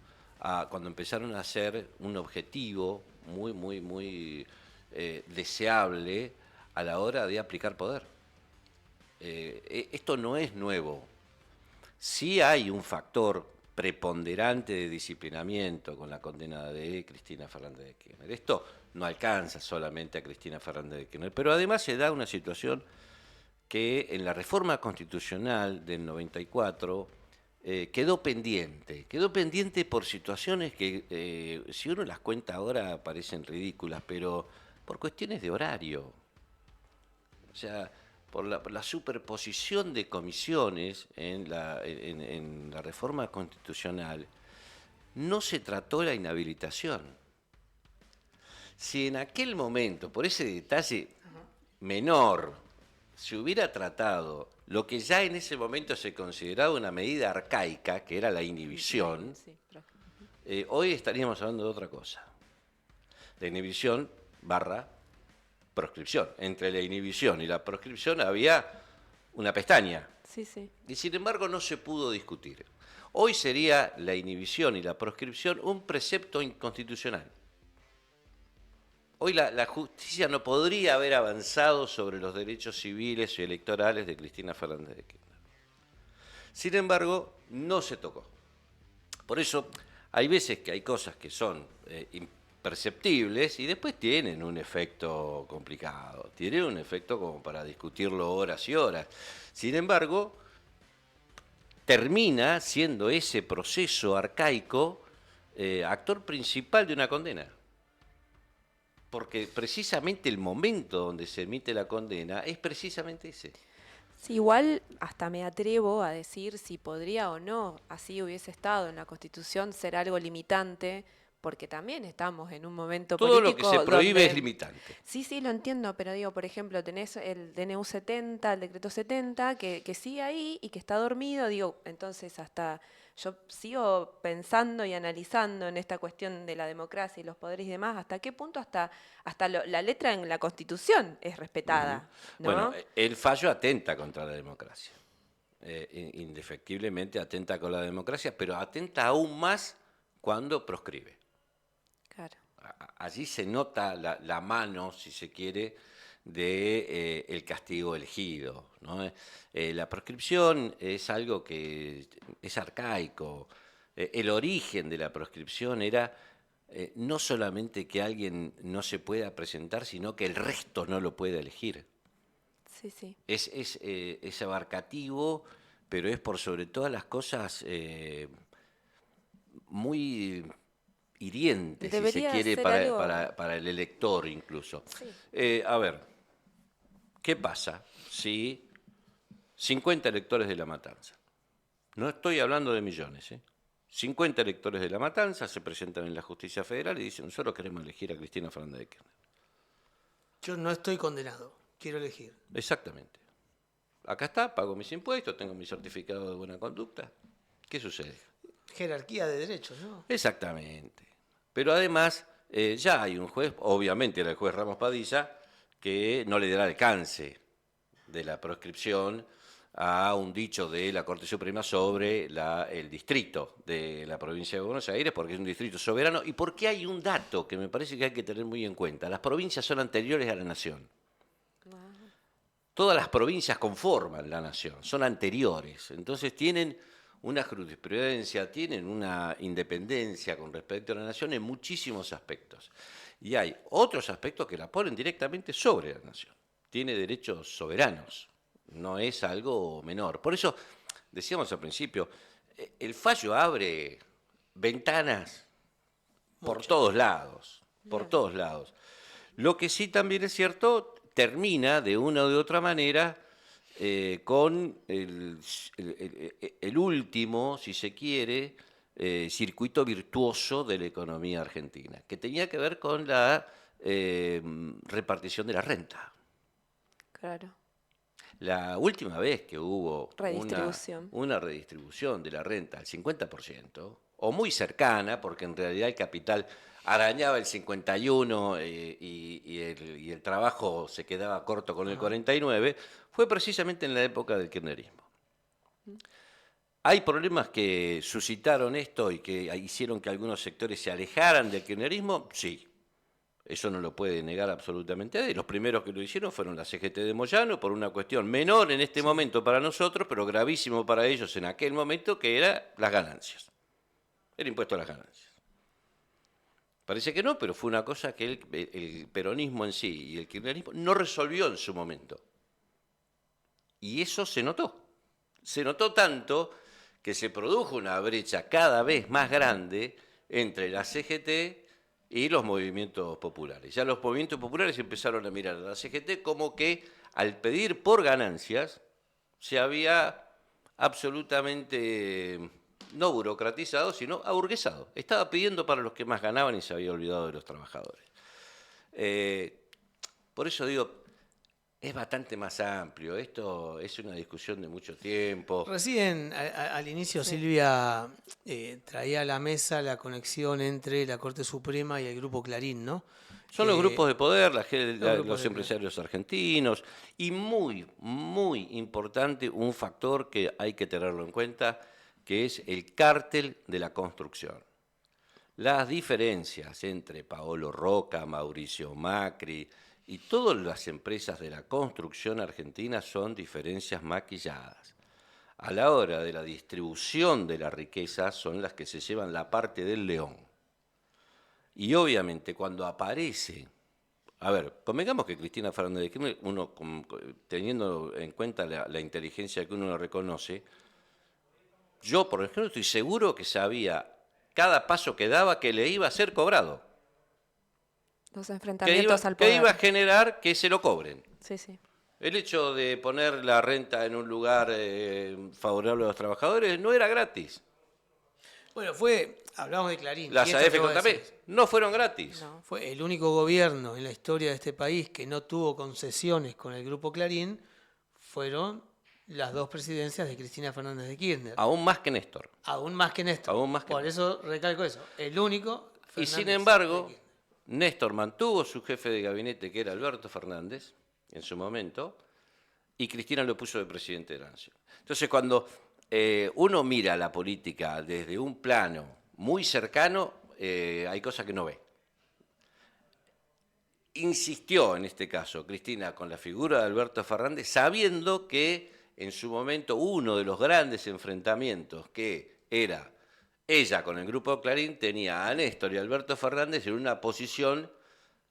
cuando empezaron a ser un objetivo muy deseable a la hora de aplicar poder. Esto no es nuevo. Sí hay un factor preponderante de disciplinamiento con la condena de Cristina Fernández de Kirchner. Esto no alcanza solamente a Cristina Fernández de Kirchner, pero además se da una situación que en la reforma constitucional del 94 quedó pendiente por situaciones que si uno las cuenta ahora parecen ridículas, pero por cuestiones de horario. O sea, por la superposición de comisiones en la reforma constitucional, no se trató la inhabilitación. Si en aquel momento, por ese detalle menor, se hubiera tratado lo que ya en ese momento se consideraba una medida arcaica, que era la inhibición,
Sí,
hoy estaríamos hablando de otra cosa. La inhibición barra proscripción. Entre la inhibición y la proscripción había una pestaña.
sí, sí.
Y sin embargo no se pudo discutir. Hoy sería la inhibición y la proscripción un precepto inconstitucional. Hoy la justicia no podría haber avanzado sobre los derechos civiles y electorales de Cristina Fernández de Kirchner. Sin embargo, no se tocó. Por eso, hay veces que hay cosas que son imperceptibles y después tienen un efecto complicado, tienen un efecto como para discutirlo horas y horas. Sin embargo, termina siendo ese proceso arcaico actor principal de una condena. Porque precisamente el momento donde se emite la condena es precisamente ese.
Sí, igual hasta me atrevo a decir si podría o no, así hubiese estado en la Constitución, ser algo limitante, porque también estamos en un momento
Todo lo que
político
se prohíbe
donde...
es limitante.
Sí, sí, lo entiendo, pero digo, por ejemplo, tenés el DNU 70, el decreto 70, que sigue ahí y que está dormido, digo, entonces hasta yo sigo pensando y analizando en esta cuestión de la democracia y los poderes y demás, hasta qué punto la letra en la Constitución es respetada, ¿no?
Bueno, el fallo atenta contra la democracia. Indefectiblemente atenta con la democracia, pero atenta aún más cuando proscribe.
Claro.
Allí se nota la mano, si se quiere, de el castigo elegido, ¿no? La proscripción es algo que es arcaico. El origen de la proscripción era no solamente que alguien no se pueda presentar, sino que el resto no lo pueda elegir.
Sí, sí.
Es abarcativo, pero es por sobre todas las cosas muy hiriente, si se
Debería
quiere,
ser
para,
algo...
para el elector incluso.
Sí.
A ver, ¿qué pasa si 50 electores de La Matanza, no estoy hablando de millones, 50 electores de La Matanza se presentan en la justicia federal y dicen, nosotros queremos elegir a Cristina Fernández de Kirchner?
Yo no estoy condenado, quiero elegir.
Exactamente. Acá está, pago mis impuestos, tengo mi certificado de buena conducta. ¿Qué sucede?
Jerarquía de derechos, ¿no?
Exactamente. Pero además, ya hay un juez, obviamente era el juez Ramos Padilla, que no le dará alcance de la proscripción a un dicho de la Corte Suprema sobre el distrito de la provincia de Buenos Aires, porque es un distrito soberano, y porque hay un dato que me parece que hay que tener muy en cuenta. Las provincias son anteriores a la nación. Todas las provincias conforman la nación, son anteriores, entonces tienen una jurisprudencia, tienen una independencia con respecto a la nación en muchísimos aspectos. Y hay otros aspectos que la ponen directamente sobre la nación. Tiene derechos soberanos, no es algo menor. Por eso, decíamos al principio, el fallo abre ventanas por todos lados, por todos lados. Lo que sí también es cierto, termina de una u de otra manera con el último, si se quiere, circuito virtuoso de la economía argentina, que tenía que ver con la repartición de la renta.
Claro.
La última vez que hubo
Redistribución.
una redistribución de la renta al 50%, o muy cercana, porque en realidad el capital arañaba el 51 y el trabajo se quedaba corto con el 49, fue precisamente en la época del kirchnerismo. ¿Hay problemas que suscitaron esto y que hicieron que algunos sectores se alejaran del kirchnerismo? Sí. Eso no lo puede negar absolutamente nadie. Los primeros que lo hicieron fueron la CGT de Moyano, por una cuestión menor en este momento para nosotros, pero gravísimo para ellos en aquel momento, que era las ganancias. El impuesto a las ganancias. Parece que no, pero fue una cosa que el peronismo en sí y el kirchnerismo no resolvió en su momento. Y eso se notó. Se notó tanto que se produjo una brecha cada vez más grande entre la CGT y los movimientos populares. Ya los movimientos populares empezaron a mirar a la CGT como que al pedir por ganancias se había absolutamente no burocratizado, sino aburguesado. Estaba pidiendo para los que más ganaban y se había olvidado de los trabajadores. Por eso digo, es bastante más amplio. Esto es una discusión de mucho tiempo.
Recién al inicio Silvia traía a la mesa la conexión entre la Corte Suprema y el Grupo Clarín, ¿no?
Son los grupos de poder,
grupos
los
de
empresarios argentinos, y muy, muy importante, un factor que hay que tenerlo en cuenta, que es el cártel de la construcción. Las diferencias entre Paolo Roca, Mauricio Macri y todas las empresas de la construcción argentina son diferencias maquilladas. A la hora de la distribución de la riqueza son las que se llevan la parte del león. Y obviamente cuando aparece, a ver, convengamos que Cristina Fernández de Kirchner, uno teniendo en cuenta la inteligencia que uno le reconoce, yo por ejemplo estoy seguro que sabía cada paso que daba que le iba a ser cobrado.
Los enfrentamientos al poder.
Que iba a generar que se lo cobren.
Sí, sí.
El hecho de poner la renta en un lugar favorable a los trabajadores no era gratis.
Bueno, hablamos de Clarín.
Las
y esto
AF
que vos
con TAP
decís,
no fueron gratis.
No.
fue el único gobierno en la historia de este país que no tuvo concesiones con el Grupo Clarín, fueron las dos presidencias de Cristina Fernández de Kirchner.
Aún más que Néstor.
Aún más que Néstor.
Aún más que
Por
Néstor.
eso recalco eso. El único.
Y
Fernández
sin
de
embargo,
Kirchner.
Néstor mantuvo su jefe de gabinete, que era Alberto Fernández, en su momento, y Cristina lo puso de presidente de la Nación. Entonces, cuando uno mira la política desde un plano muy cercano, hay cosas que no ve. Insistió en este caso Cristina con la figura de Alberto Fernández, sabiendo que en su momento uno de los grandes enfrentamientos, que era ella con el grupo Clarín tenía a Néstor y a Alberto Fernández en una posición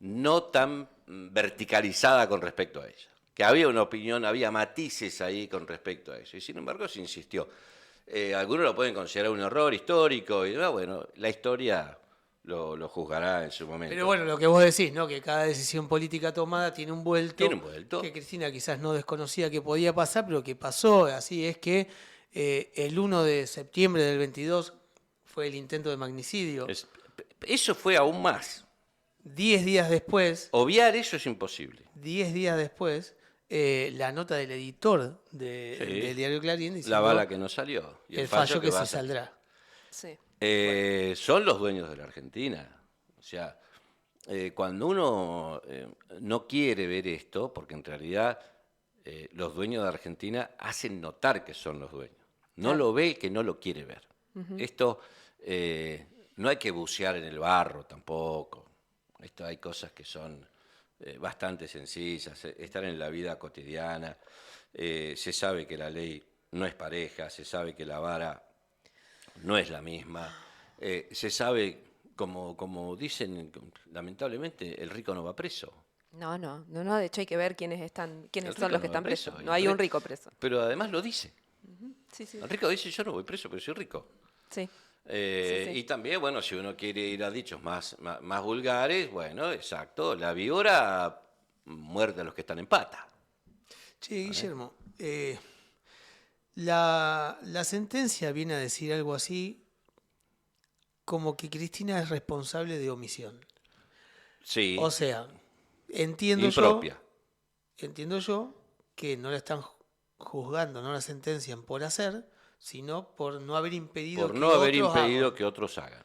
no tan verticalizada con respecto a ella. Que había una opinión, había matices ahí con respecto a eso. Y sin embargo se insistió. Algunos lo pueden considerar un error histórico, y bueno, la historia lo juzgará en su momento.
Pero bueno, lo que vos decís, ¿no? Que cada decisión política tomada tiene un vuelto.
Tiene un vuelto.
Que Cristina quizás no desconocía que podía pasar, pero que pasó. Así es que el 1 de septiembre del 22 fue el intento de magnicidio.
Eso fue aún más.
10 días después,
Obviar eso es imposible.
10 días después, la nota del editor
Sí.
del diario Clarín
La
diciendo
bala que no salió. Y
el fallo que
va
sí
a salir.
saldrá.
Sí.
Son los dueños de la Argentina. O sea, cuando uno no quiere ver esto, porque en realidad los dueños de Argentina hacen notar que son los dueños. No
Claro.
lo ve el que no lo quiere ver. Esto no hay que bucear en el barro tampoco. Esto hay cosas que son bastante sencillas, están en la vida cotidiana. Se sabe que la ley no es pareja, se sabe que la vara no es la misma. Se sabe, como dicen, lamentablemente, el rico no va preso.
No, de hecho hay que ver quiénes son
rico
los que
no va
están
preso,
presos.
y
No hay un rico preso.
Pero además lo dice.
Sí, sí.
El rico dice, yo no voy preso, pero soy rico.
Sí. Sí.
Y también, bueno, si uno quiere ir a dichos más vulgares, bueno, exacto, la víbora muerde a los que están en pata.
Che, Guillermo, la sentencia viene a decir algo así como que Cristina es responsable de omisión.
Sí,
O sea, entiendo
impropia.
yo que no la están juzgando, no la sentencian por hacer, sino por no haber impedido
Por
que
no haber
otros
impedido
hagan.
que otros hagan.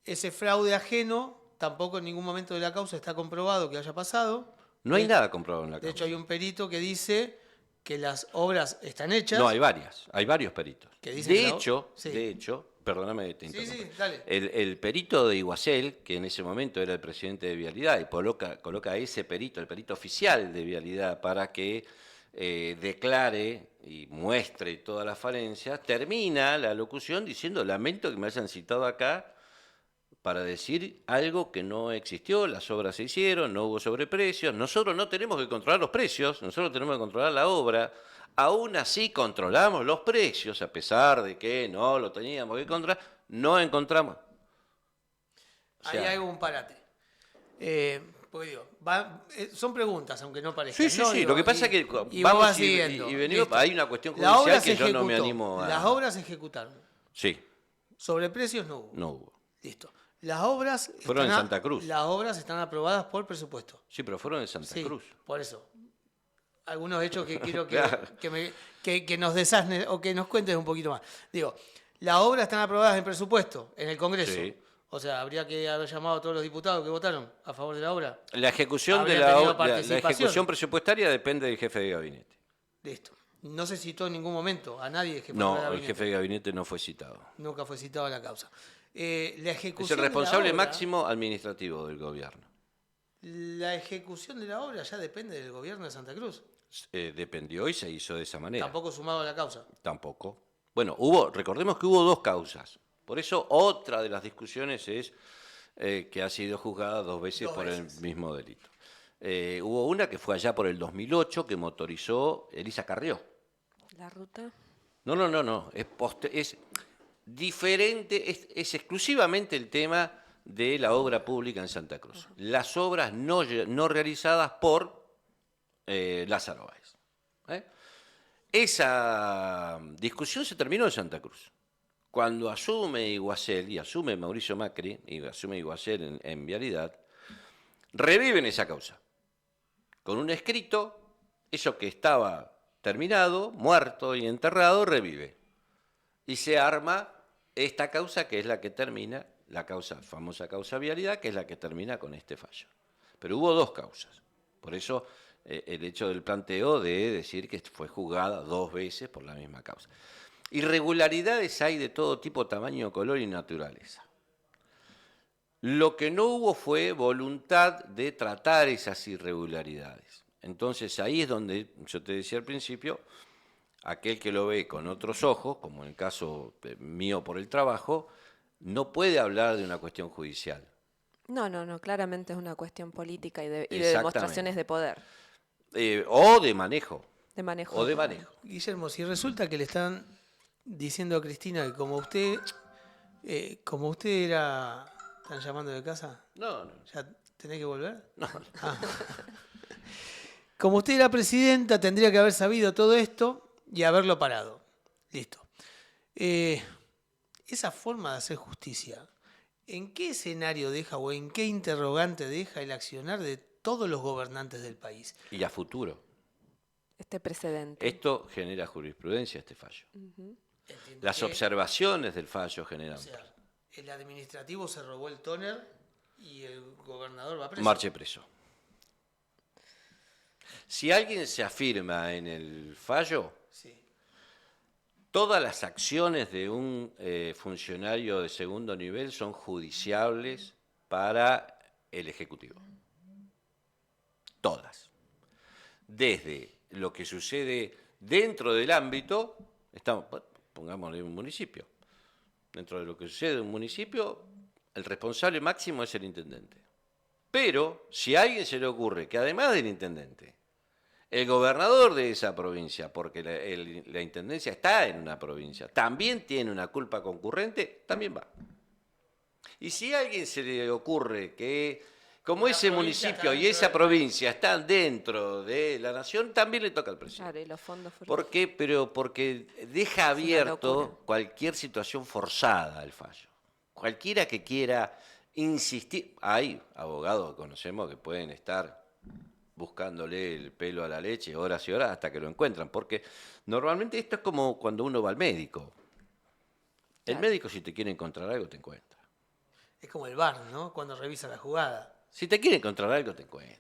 Ese fraude ajeno tampoco en ningún momento de la causa está comprobado que haya pasado.
No hay nada comprobado en la
De
causa.
hecho, hay un perito que dice que las obras están hechas.
No, hay varios peritos.
Que dicen que
De hecho, perdóname que te interrumpa.
Sí, dale.
El perito de Iguacel, que en ese momento era el presidente de Vialidad, y coloca a ese perito, el perito oficial de Vialidad, para que declare y muestre todas las falencias, termina la locución diciendo, lamento que me hayan citado acá para decir algo que no existió, las obras se hicieron, no hubo sobreprecios, nosotros no tenemos que controlar los precios, nosotros tenemos que controlar la obra, aún así controlamos los precios, a pesar de que no lo teníamos que controlar, no encontramos. O sea,
Ahí hay un parate. Porque digo, son preguntas, aunque no parezcan.
sí, sí,
¿no?
sí.
Digo,
Lo que pasa es que
y vos
vamos
vas
y
siguiendo.
venimos,
Listo.
hay una cuestión
La obra
judicial
se
que yo no me
ejecutó.
animo a...
Las obras se ejecutaron.
Sí,
Sobreprecios no hubo.
no hubo.
Listo. Las obras
Fueron en
están
Santa Cruz.
Las obras están aprobadas por presupuesto.
Sí, pero fueron en Santa
Sí,
Cruz.
por eso. Algunos hechos que quiero
Claro.
que nos desasnes o que nos cuentes un poquito más. Digo, las obras están aprobadas en presupuesto, en el Congreso.
Sí.
O sea, habría que haber llamado a todos los diputados que votaron a favor de la obra.
La ejecución de
Habría
la,
tenido
la
participación.
ejecución presupuestaria depende del jefe de gabinete.
Listo. No se citó en ningún momento a nadie del jefe de
No, el
gabinete.
jefe de gabinete no fue citado.
Nunca fue citado a la causa. La ejecución
Es el
de la
responsable
obra-
máximo administrativo del gobierno.
La ejecución de la obra ya depende del gobierno de Santa Cruz.
Dependió y se hizo de esa manera.
Tampoco sumado a la causa.
Tampoco. Bueno, recordemos que hubo dos causas. Por eso otra de las discusiones es que ha sido juzgada dos veces por el mismo delito. Hubo una que fue allá por el 2008 que motorizó Elisa Carrió.
La ruta.
No. Es diferente, es exclusivamente el tema de la obra pública en Santa Cruz. Las obras no realizadas por Lázaro Báez. Esa discusión se terminó en Santa Cruz. Cuando asume Iguacel y asume Mauricio Macri, y asume Iguacel en Vialidad, reviven esa causa. Con un escrito, eso que estaba terminado, muerto y enterrado, revive. Y se arma esta causa que es la que termina, la famosa causa Vialidad, que es la que termina con este fallo. Pero hubo dos causas. Por eso el hecho del planteo de decir que fue juzgada dos veces por la misma causa. Irregularidades hay de todo tipo, tamaño, color y naturaleza. Lo que no hubo fue voluntad de tratar esas irregularidades. Entonces ahí es donde, yo te decía al principio, aquel que lo ve con otros ojos, como en el caso mío por el trabajo, no puede hablar de una cuestión judicial.
No, claramente es una cuestión política y de
Exactamente.
demostraciones de poder,
O de manejo.
de manejo.
O de manejo.
Guillermo, si resulta que le están diciendo a Cristina que como usted era... ¿Están llamando de casa?
No.
¿Ya tenés que volver?
No.
Ah. Como usted era presidenta, tendría que haber sabido todo esto y haberlo parado. Listo. Esa forma de hacer justicia, ¿en qué escenario deja o en qué interrogante deja el accionar de todos los gobernantes del país?
Y a futuro.
Este precedente.
Esto genera jurisprudencia, este fallo.
Entiendo
Las
que,
observaciones del fallo generan
o sea, el administrativo se robó el tóner y el gobernador va preso.
marche preso. Si alguien se afirma en el fallo,
Sí.
todas las acciones de un funcionario de segundo nivel son judiciables para el Ejecutivo. Todas. Desde lo que sucede dentro del ámbito, pongámosle un municipio. Dentro de lo que sucede en un municipio, el responsable máximo es el intendente. Pero si a alguien se le ocurre que además del intendente, el gobernador de esa provincia, porque la intendencia está en una provincia, también tiene una culpa concurrente, también va. Y si a alguien se le ocurre que, como
Una
ese
provincia
municipio
está
y
dentro
esa
del
provincia están dentro de la nación, también le toca al presidente.
Claro, y los fondos
¿Por qué? Porque deja abierto
locura.
cualquier situación forzada al fallo. Cualquiera que quiera insistir, hay abogados que conocemos que pueden estar buscándole el pelo a la leche horas y horas hasta que lo encuentran, porque normalmente esto es como cuando uno va al médico. El
Claro.
médico, si te quiere encontrar algo, te encuentra.
Es como el VAR, ¿no? Cuando revisa la jugada.
Si te quiere encontrar algo, te encuentra.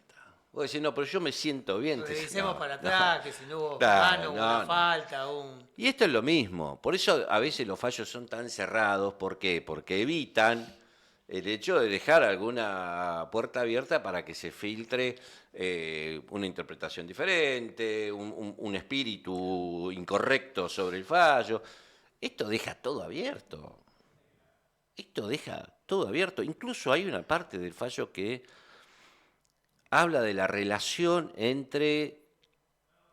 Vos decís, no, pero yo me siento bien.
Revisemos
No,
para
no.
atrás, que si no hubo
Claro,
mano,
no,
una
no.
falta, un...
Y esto es lo mismo. Por eso a veces los fallos son tan cerrados. ¿Por qué? Porque evitan el hecho de dejar alguna puerta abierta para que se filtre una interpretación diferente, un espíritu incorrecto sobre el fallo. Esto deja todo abierto. Esto deja todo abierto. Incluso hay una parte del fallo que habla de la relación entre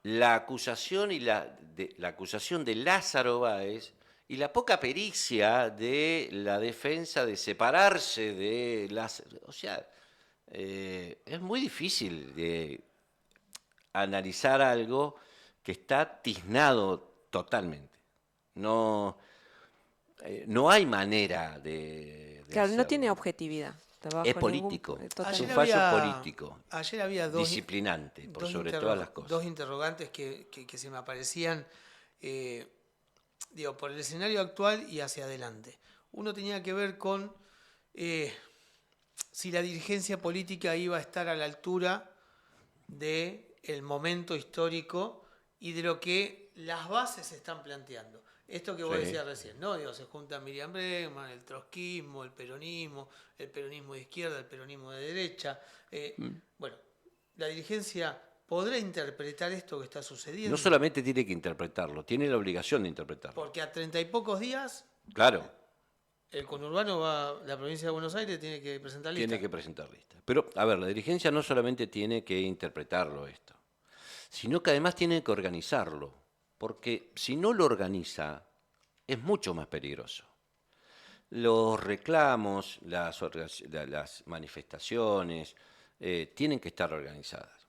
la acusación y la acusación de Lázaro Báez y la poca pericia de la defensa de separarse de Lázaro. O sea, es muy difícil de analizar algo que está tiznado totalmente. No hay manera de
Claro, no
hacerlo.
tiene objetividad.
Es político, es
totalmente.
un fallo político,
Ayer había
disciplinante, por sobre todas las cosas.
dos interrogantes que se me aparecían, por el escenario actual y hacia adelante. Uno tenía que ver con si la dirigencia política iba a estar a la altura del momento histórico y de lo que las bases están planteando. Esto que vos
Sí.
decías recién, ¿no? Se juntan Miriam Bregman, el trotskismo, el peronismo de izquierda, el peronismo de derecha. Bueno, la dirigencia podrá interpretar esto que está sucediendo.
No solamente tiene que interpretarlo, tiene la obligación de interpretarlo.
Porque a 30 y pocos días,
Claro,
el conurbano la provincia de Buenos Aires tiene que presentar lista.
tiene que presentar lista. Pero, a ver, la dirigencia no solamente tiene que interpretarlo esto, sino que además tiene que organizarlo. Porque si no lo organiza, es mucho más peligroso. Los reclamos, las manifestaciones, tienen que estar organizadas.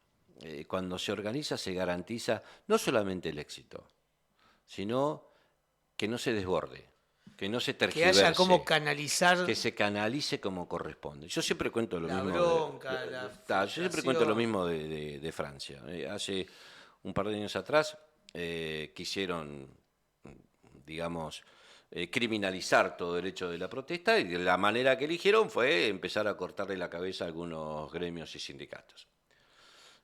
Cuando se organiza se garantiza no solamente el éxito, sino que no se desborde, que no se
Que
tergiverse,
haya como canalizar
que se canalice como corresponde. Yo siempre cuento lo
la
mismo.
bronca, la
Yo siempre cuento lo mismo de Francia. Hace un par de años atrás quisieron, digamos, criminalizar todo el hecho de la protesta y la manera que eligieron fue empezar a cortarle la cabeza a algunos gremios y sindicatos.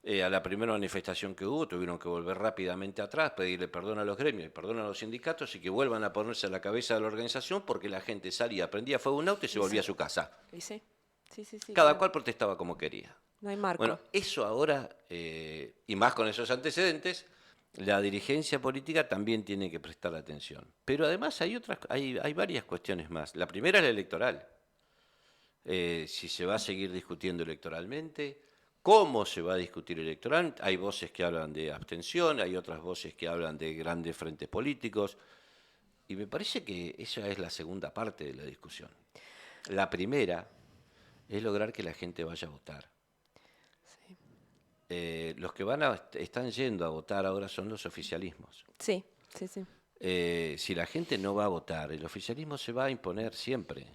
A la primera manifestación que hubo tuvieron que volver rápidamente atrás, pedirle perdón a los gremios y perdón a los sindicatos y que vuelvan a ponerse a la cabeza de la organización porque la gente salía, prendía fuego un auto y se volvía a su casa.
Y sí. Sí,
Cada
claro.
cual protestaba como quería.
No hay marco.
Bueno, eso ahora, y más con esos antecedentes, la dirigencia política también tiene que prestar atención. Pero además hay varias cuestiones más. La primera es la electoral. Si se va a seguir discutiendo electoralmente, cómo se va a discutir electoralmente. Hay voces que hablan de abstención, hay otras voces que hablan de grandes frentes políticos. Y me parece que esa es la segunda parte de la discusión. La primera es lograr que la gente vaya a votar. Los que están yendo a votar ahora son los oficialismos.
Sí, sí, sí.
Si la gente no va a votar, el oficialismo se va a imponer siempre,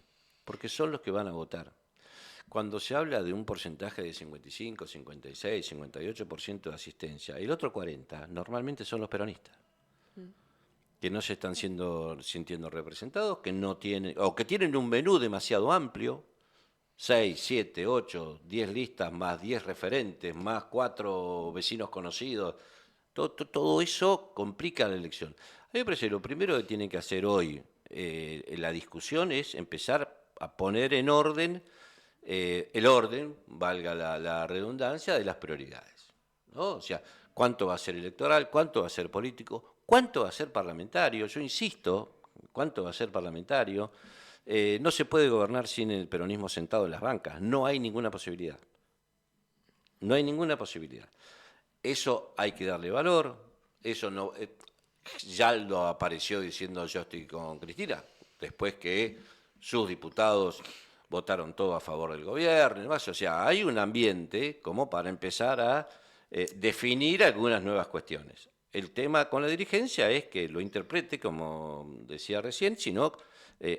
porque son los que van a votar. Cuando se habla de un porcentaje de 55, 56, 58% de asistencia, el otro 40% normalmente son los peronistas, que no se están sintiendo representados, que no tienen, o que tienen un menú demasiado amplio, 6, 7, 8, 10 listas, más 10 referentes, más 4 vecinos conocidos. Todo eso complica la elección. A mí me parece que lo primero que tienen que hacer hoy la discusión es empezar a poner en orden el orden, valga la redundancia, de las prioridades, ¿no? O sea, cuánto va a ser electoral, cuánto va a ser político, cuánto va a ser parlamentario. Yo insisto, cuánto va a ser parlamentario. No se puede gobernar sin el peronismo sentado en las bancas. No hay ninguna posibilidad. No hay ninguna posibilidad. Eso hay que darle valor. Eso no. Yaldo apareció diciendo yo estoy con Cristina, después que sus diputados votaron todo a favor del gobierno y demás. O sea, hay un ambiente como para empezar a definir algunas nuevas cuestiones. El tema con la dirigencia es que lo interprete, como decía recién, sino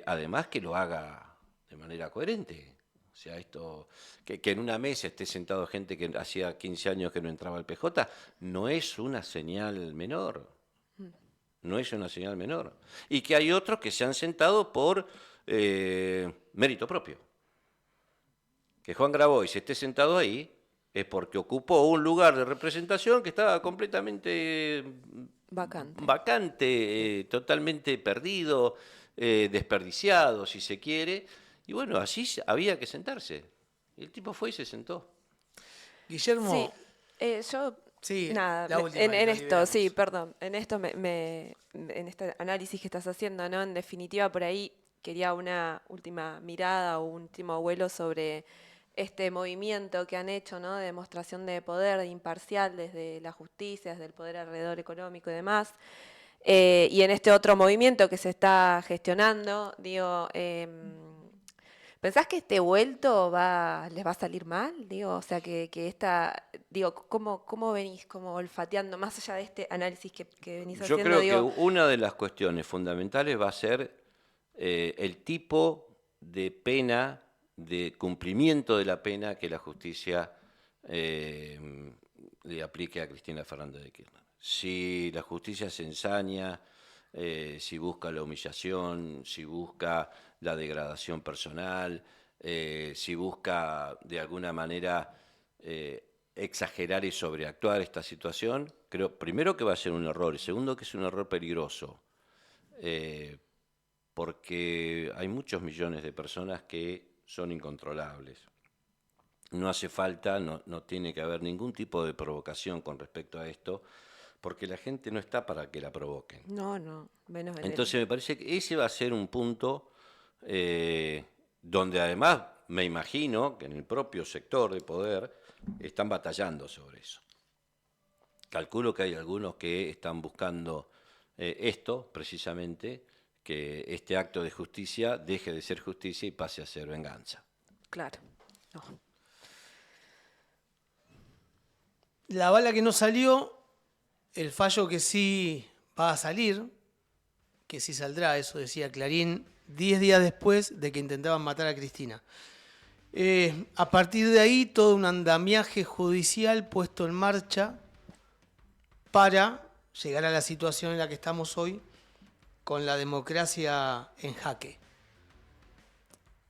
además que lo haga de manera coherente. O sea, esto que en una mesa esté sentado gente que hacía 15 años que no entraba al PJ, no es una señal menor. No es una señal menor. Y que hay otros que se han sentado por mérito propio. Que Juan Grabois esté sentado ahí es porque ocupó un lugar de representación que estaba completamente vacante, totalmente perdido, desperdiciado, si se quiere. Y bueno, así había que sentarse. Y el tipo fue y se sentó.
Guillermo.
Sí, yo
Sí,
nada,
la última
en
y nos
esto,
liberamos.
sí, perdón, en esto en este análisis que estás haciendo, ¿no? En definitiva, por ahí quería una última mirada o un último vuelo sobre este movimiento que han hecho, ¿no? De demostración de poder imparcial desde la justicia, desde el poder alrededor económico y demás. Y en este otro movimiento que se está gestionando, digo, ¿pensás que este vuelto les va a salir mal? Digo, o sea, que esta, digo, ¿cómo venís como olfateando, más allá de este análisis que venís
Yo
haciendo?
creo
Digo,
que una de las cuestiones fundamentales va a ser el tipo de pena, de cumplimiento de la pena que la justicia le aplique a Cristina Fernández de Kirchner. Si la justicia se ensaña, si busca la humillación, si busca la degradación personal, si busca de alguna manera exagerar y sobreactuar esta situación, creo primero que va a ser un error y segundo que es un error peligroso, porque hay muchos millones de personas que son incontrolables. No hace falta, no tiene que haber ningún tipo de provocación con respecto a esto, porque la gente no está para que la provoquen.
no, menos en
Entonces me parece que ese va a ser un punto donde además me imagino que en el propio sector de poder están batallando sobre eso. Calculo que hay algunos que están buscando esto precisamente, que este acto de justicia deje de ser justicia y pase a ser venganza.
Claro. No.
La bala que no salió, el fallo que sí va a salir, que sí saldrá, eso decía Clarín, 10 días después de que intentaban matar a Cristina. A partir de ahí, todo un andamiaje judicial puesto en marcha para llegar a la situación en la que estamos hoy, con la democracia en jaque.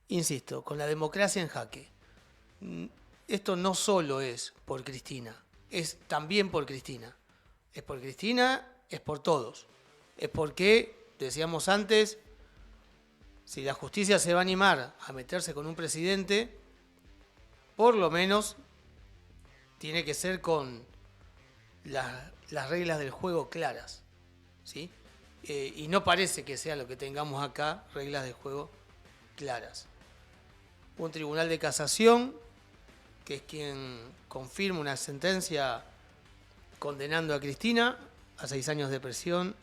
Insisto, con la democracia en jaque. Esto no solo es por Cristina, es también por Cristina. Es por Cristina, es por todos. Es porque, decíamos antes, si la justicia se va a animar a meterse con un presidente, por lo menos tiene que ser con las reglas del juego claras, ¿sí? Y no parece que sea lo que tengamos acá, reglas de juego claras. Un tribunal de casación, que es quien confirma una sentencia condenando a Cristina a 6 años de prisión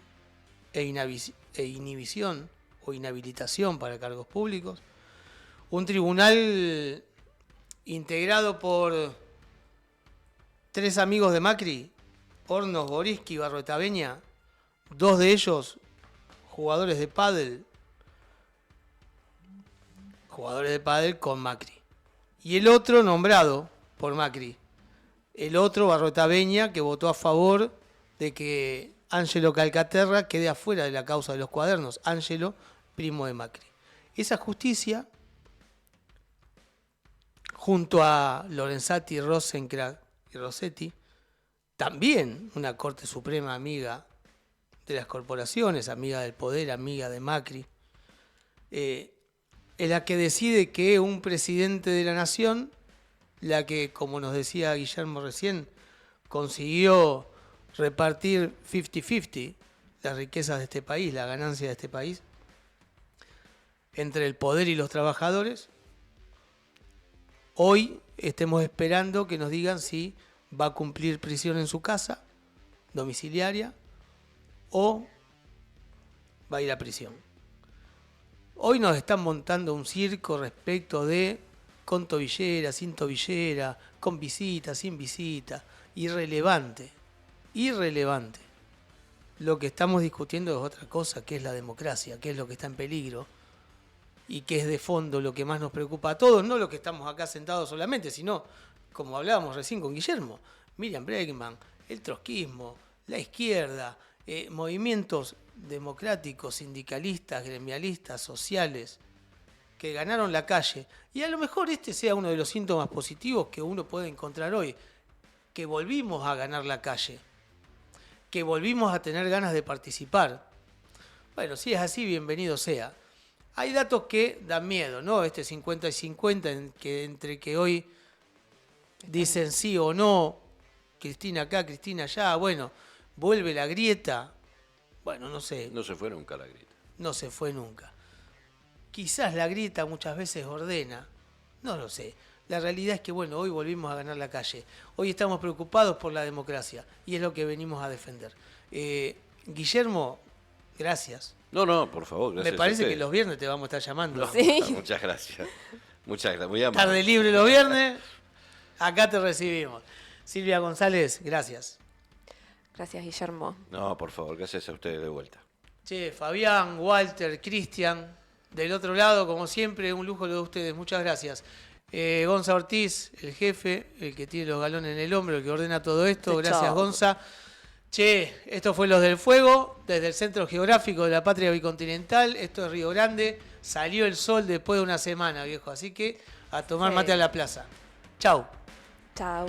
e inhibición o inhabilitación para cargos públicos. Un tribunal integrado por 3 amigos de Macri, Hornos, Boriski y Barroetaveña, 2 de ellos jugadores de pádel con Macri. Y el otro nombrado por Macri. El otro, Barroetaveña, que votó a favor de que Ángelo Calcaterra quede afuera de la causa de los cuadernos. Ángelo, primo de Macri. Esa justicia, junto a Lorenzati, Rosencrantz y Rossetti, también una Corte Suprema amiga de las corporaciones, amiga del poder, amiga de Macri, es la que decide que un presidente de la nación, la que, como nos decía Guillermo recién, consiguió repartir 50-50 las riquezas de este país, la ganancia de este país, entre el poder y los trabajadores, hoy estemos esperando que nos digan si va a cumplir prisión en su casa, domiciliaria, o va a ir a prisión. Hoy nos están montando un circo respecto de con tobillera, sin tobillera, con visita, sin visita. Irrelevante. Lo que estamos discutiendo es otra cosa, que es la democracia, que es lo que está en peligro y que es de fondo lo que más nos preocupa a todos, no lo que estamos acá sentados solamente, sino, como hablábamos recién con Guillermo, Miriam Bregman, el trotskismo, la izquierda, movimientos democráticos, sindicalistas, gremialistas, sociales, que ganaron la calle. Y a lo mejor este sea uno de los síntomas positivos que uno puede encontrar hoy, que volvimos a ganar la calle, que volvimos a tener ganas de participar. Bueno, si es así, bienvenido sea. Hay datos que dan miedo, ¿no? Este 50 y 50, entre que hoy dicen sí o no, Cristina acá, Cristina allá, bueno, vuelve la grieta. Bueno, no sé.
No se fue nunca la grieta.
No se fue nunca. Quizás la grieta muchas veces ordena, no lo sé. La realidad es que, bueno, hoy volvimos a ganar la calle. Hoy estamos preocupados por la democracia y es lo que venimos a defender. Guillermo, gracias.
No, por favor, gracias.
Me parece que los viernes te vamos a estar llamando.
No,
Sí.
Muchas gracias. Muchas gracias. Muy amable.
Tarde libre los viernes, acá te recibimos. Silvia González, gracias.
Gracias, Guillermo.
No, por favor, gracias a ustedes de vuelta.
Che, Fabián, Walter, Cristian, del otro lado, como siempre, un lujo lo de ustedes. Muchas gracias. Gonza Ortiz, el jefe, el que tiene los galones en el hombro, el que ordena todo esto. Gracias,
Chao.
Gonza. Che, esto fue Los del Fuego, desde el Centro Geográfico de la Patria Bicontinental. Esto es Río Grande. Salió el sol después de una semana, viejo. Así que a tomar
Sí.
mate a la plaza. Chau.
Chao.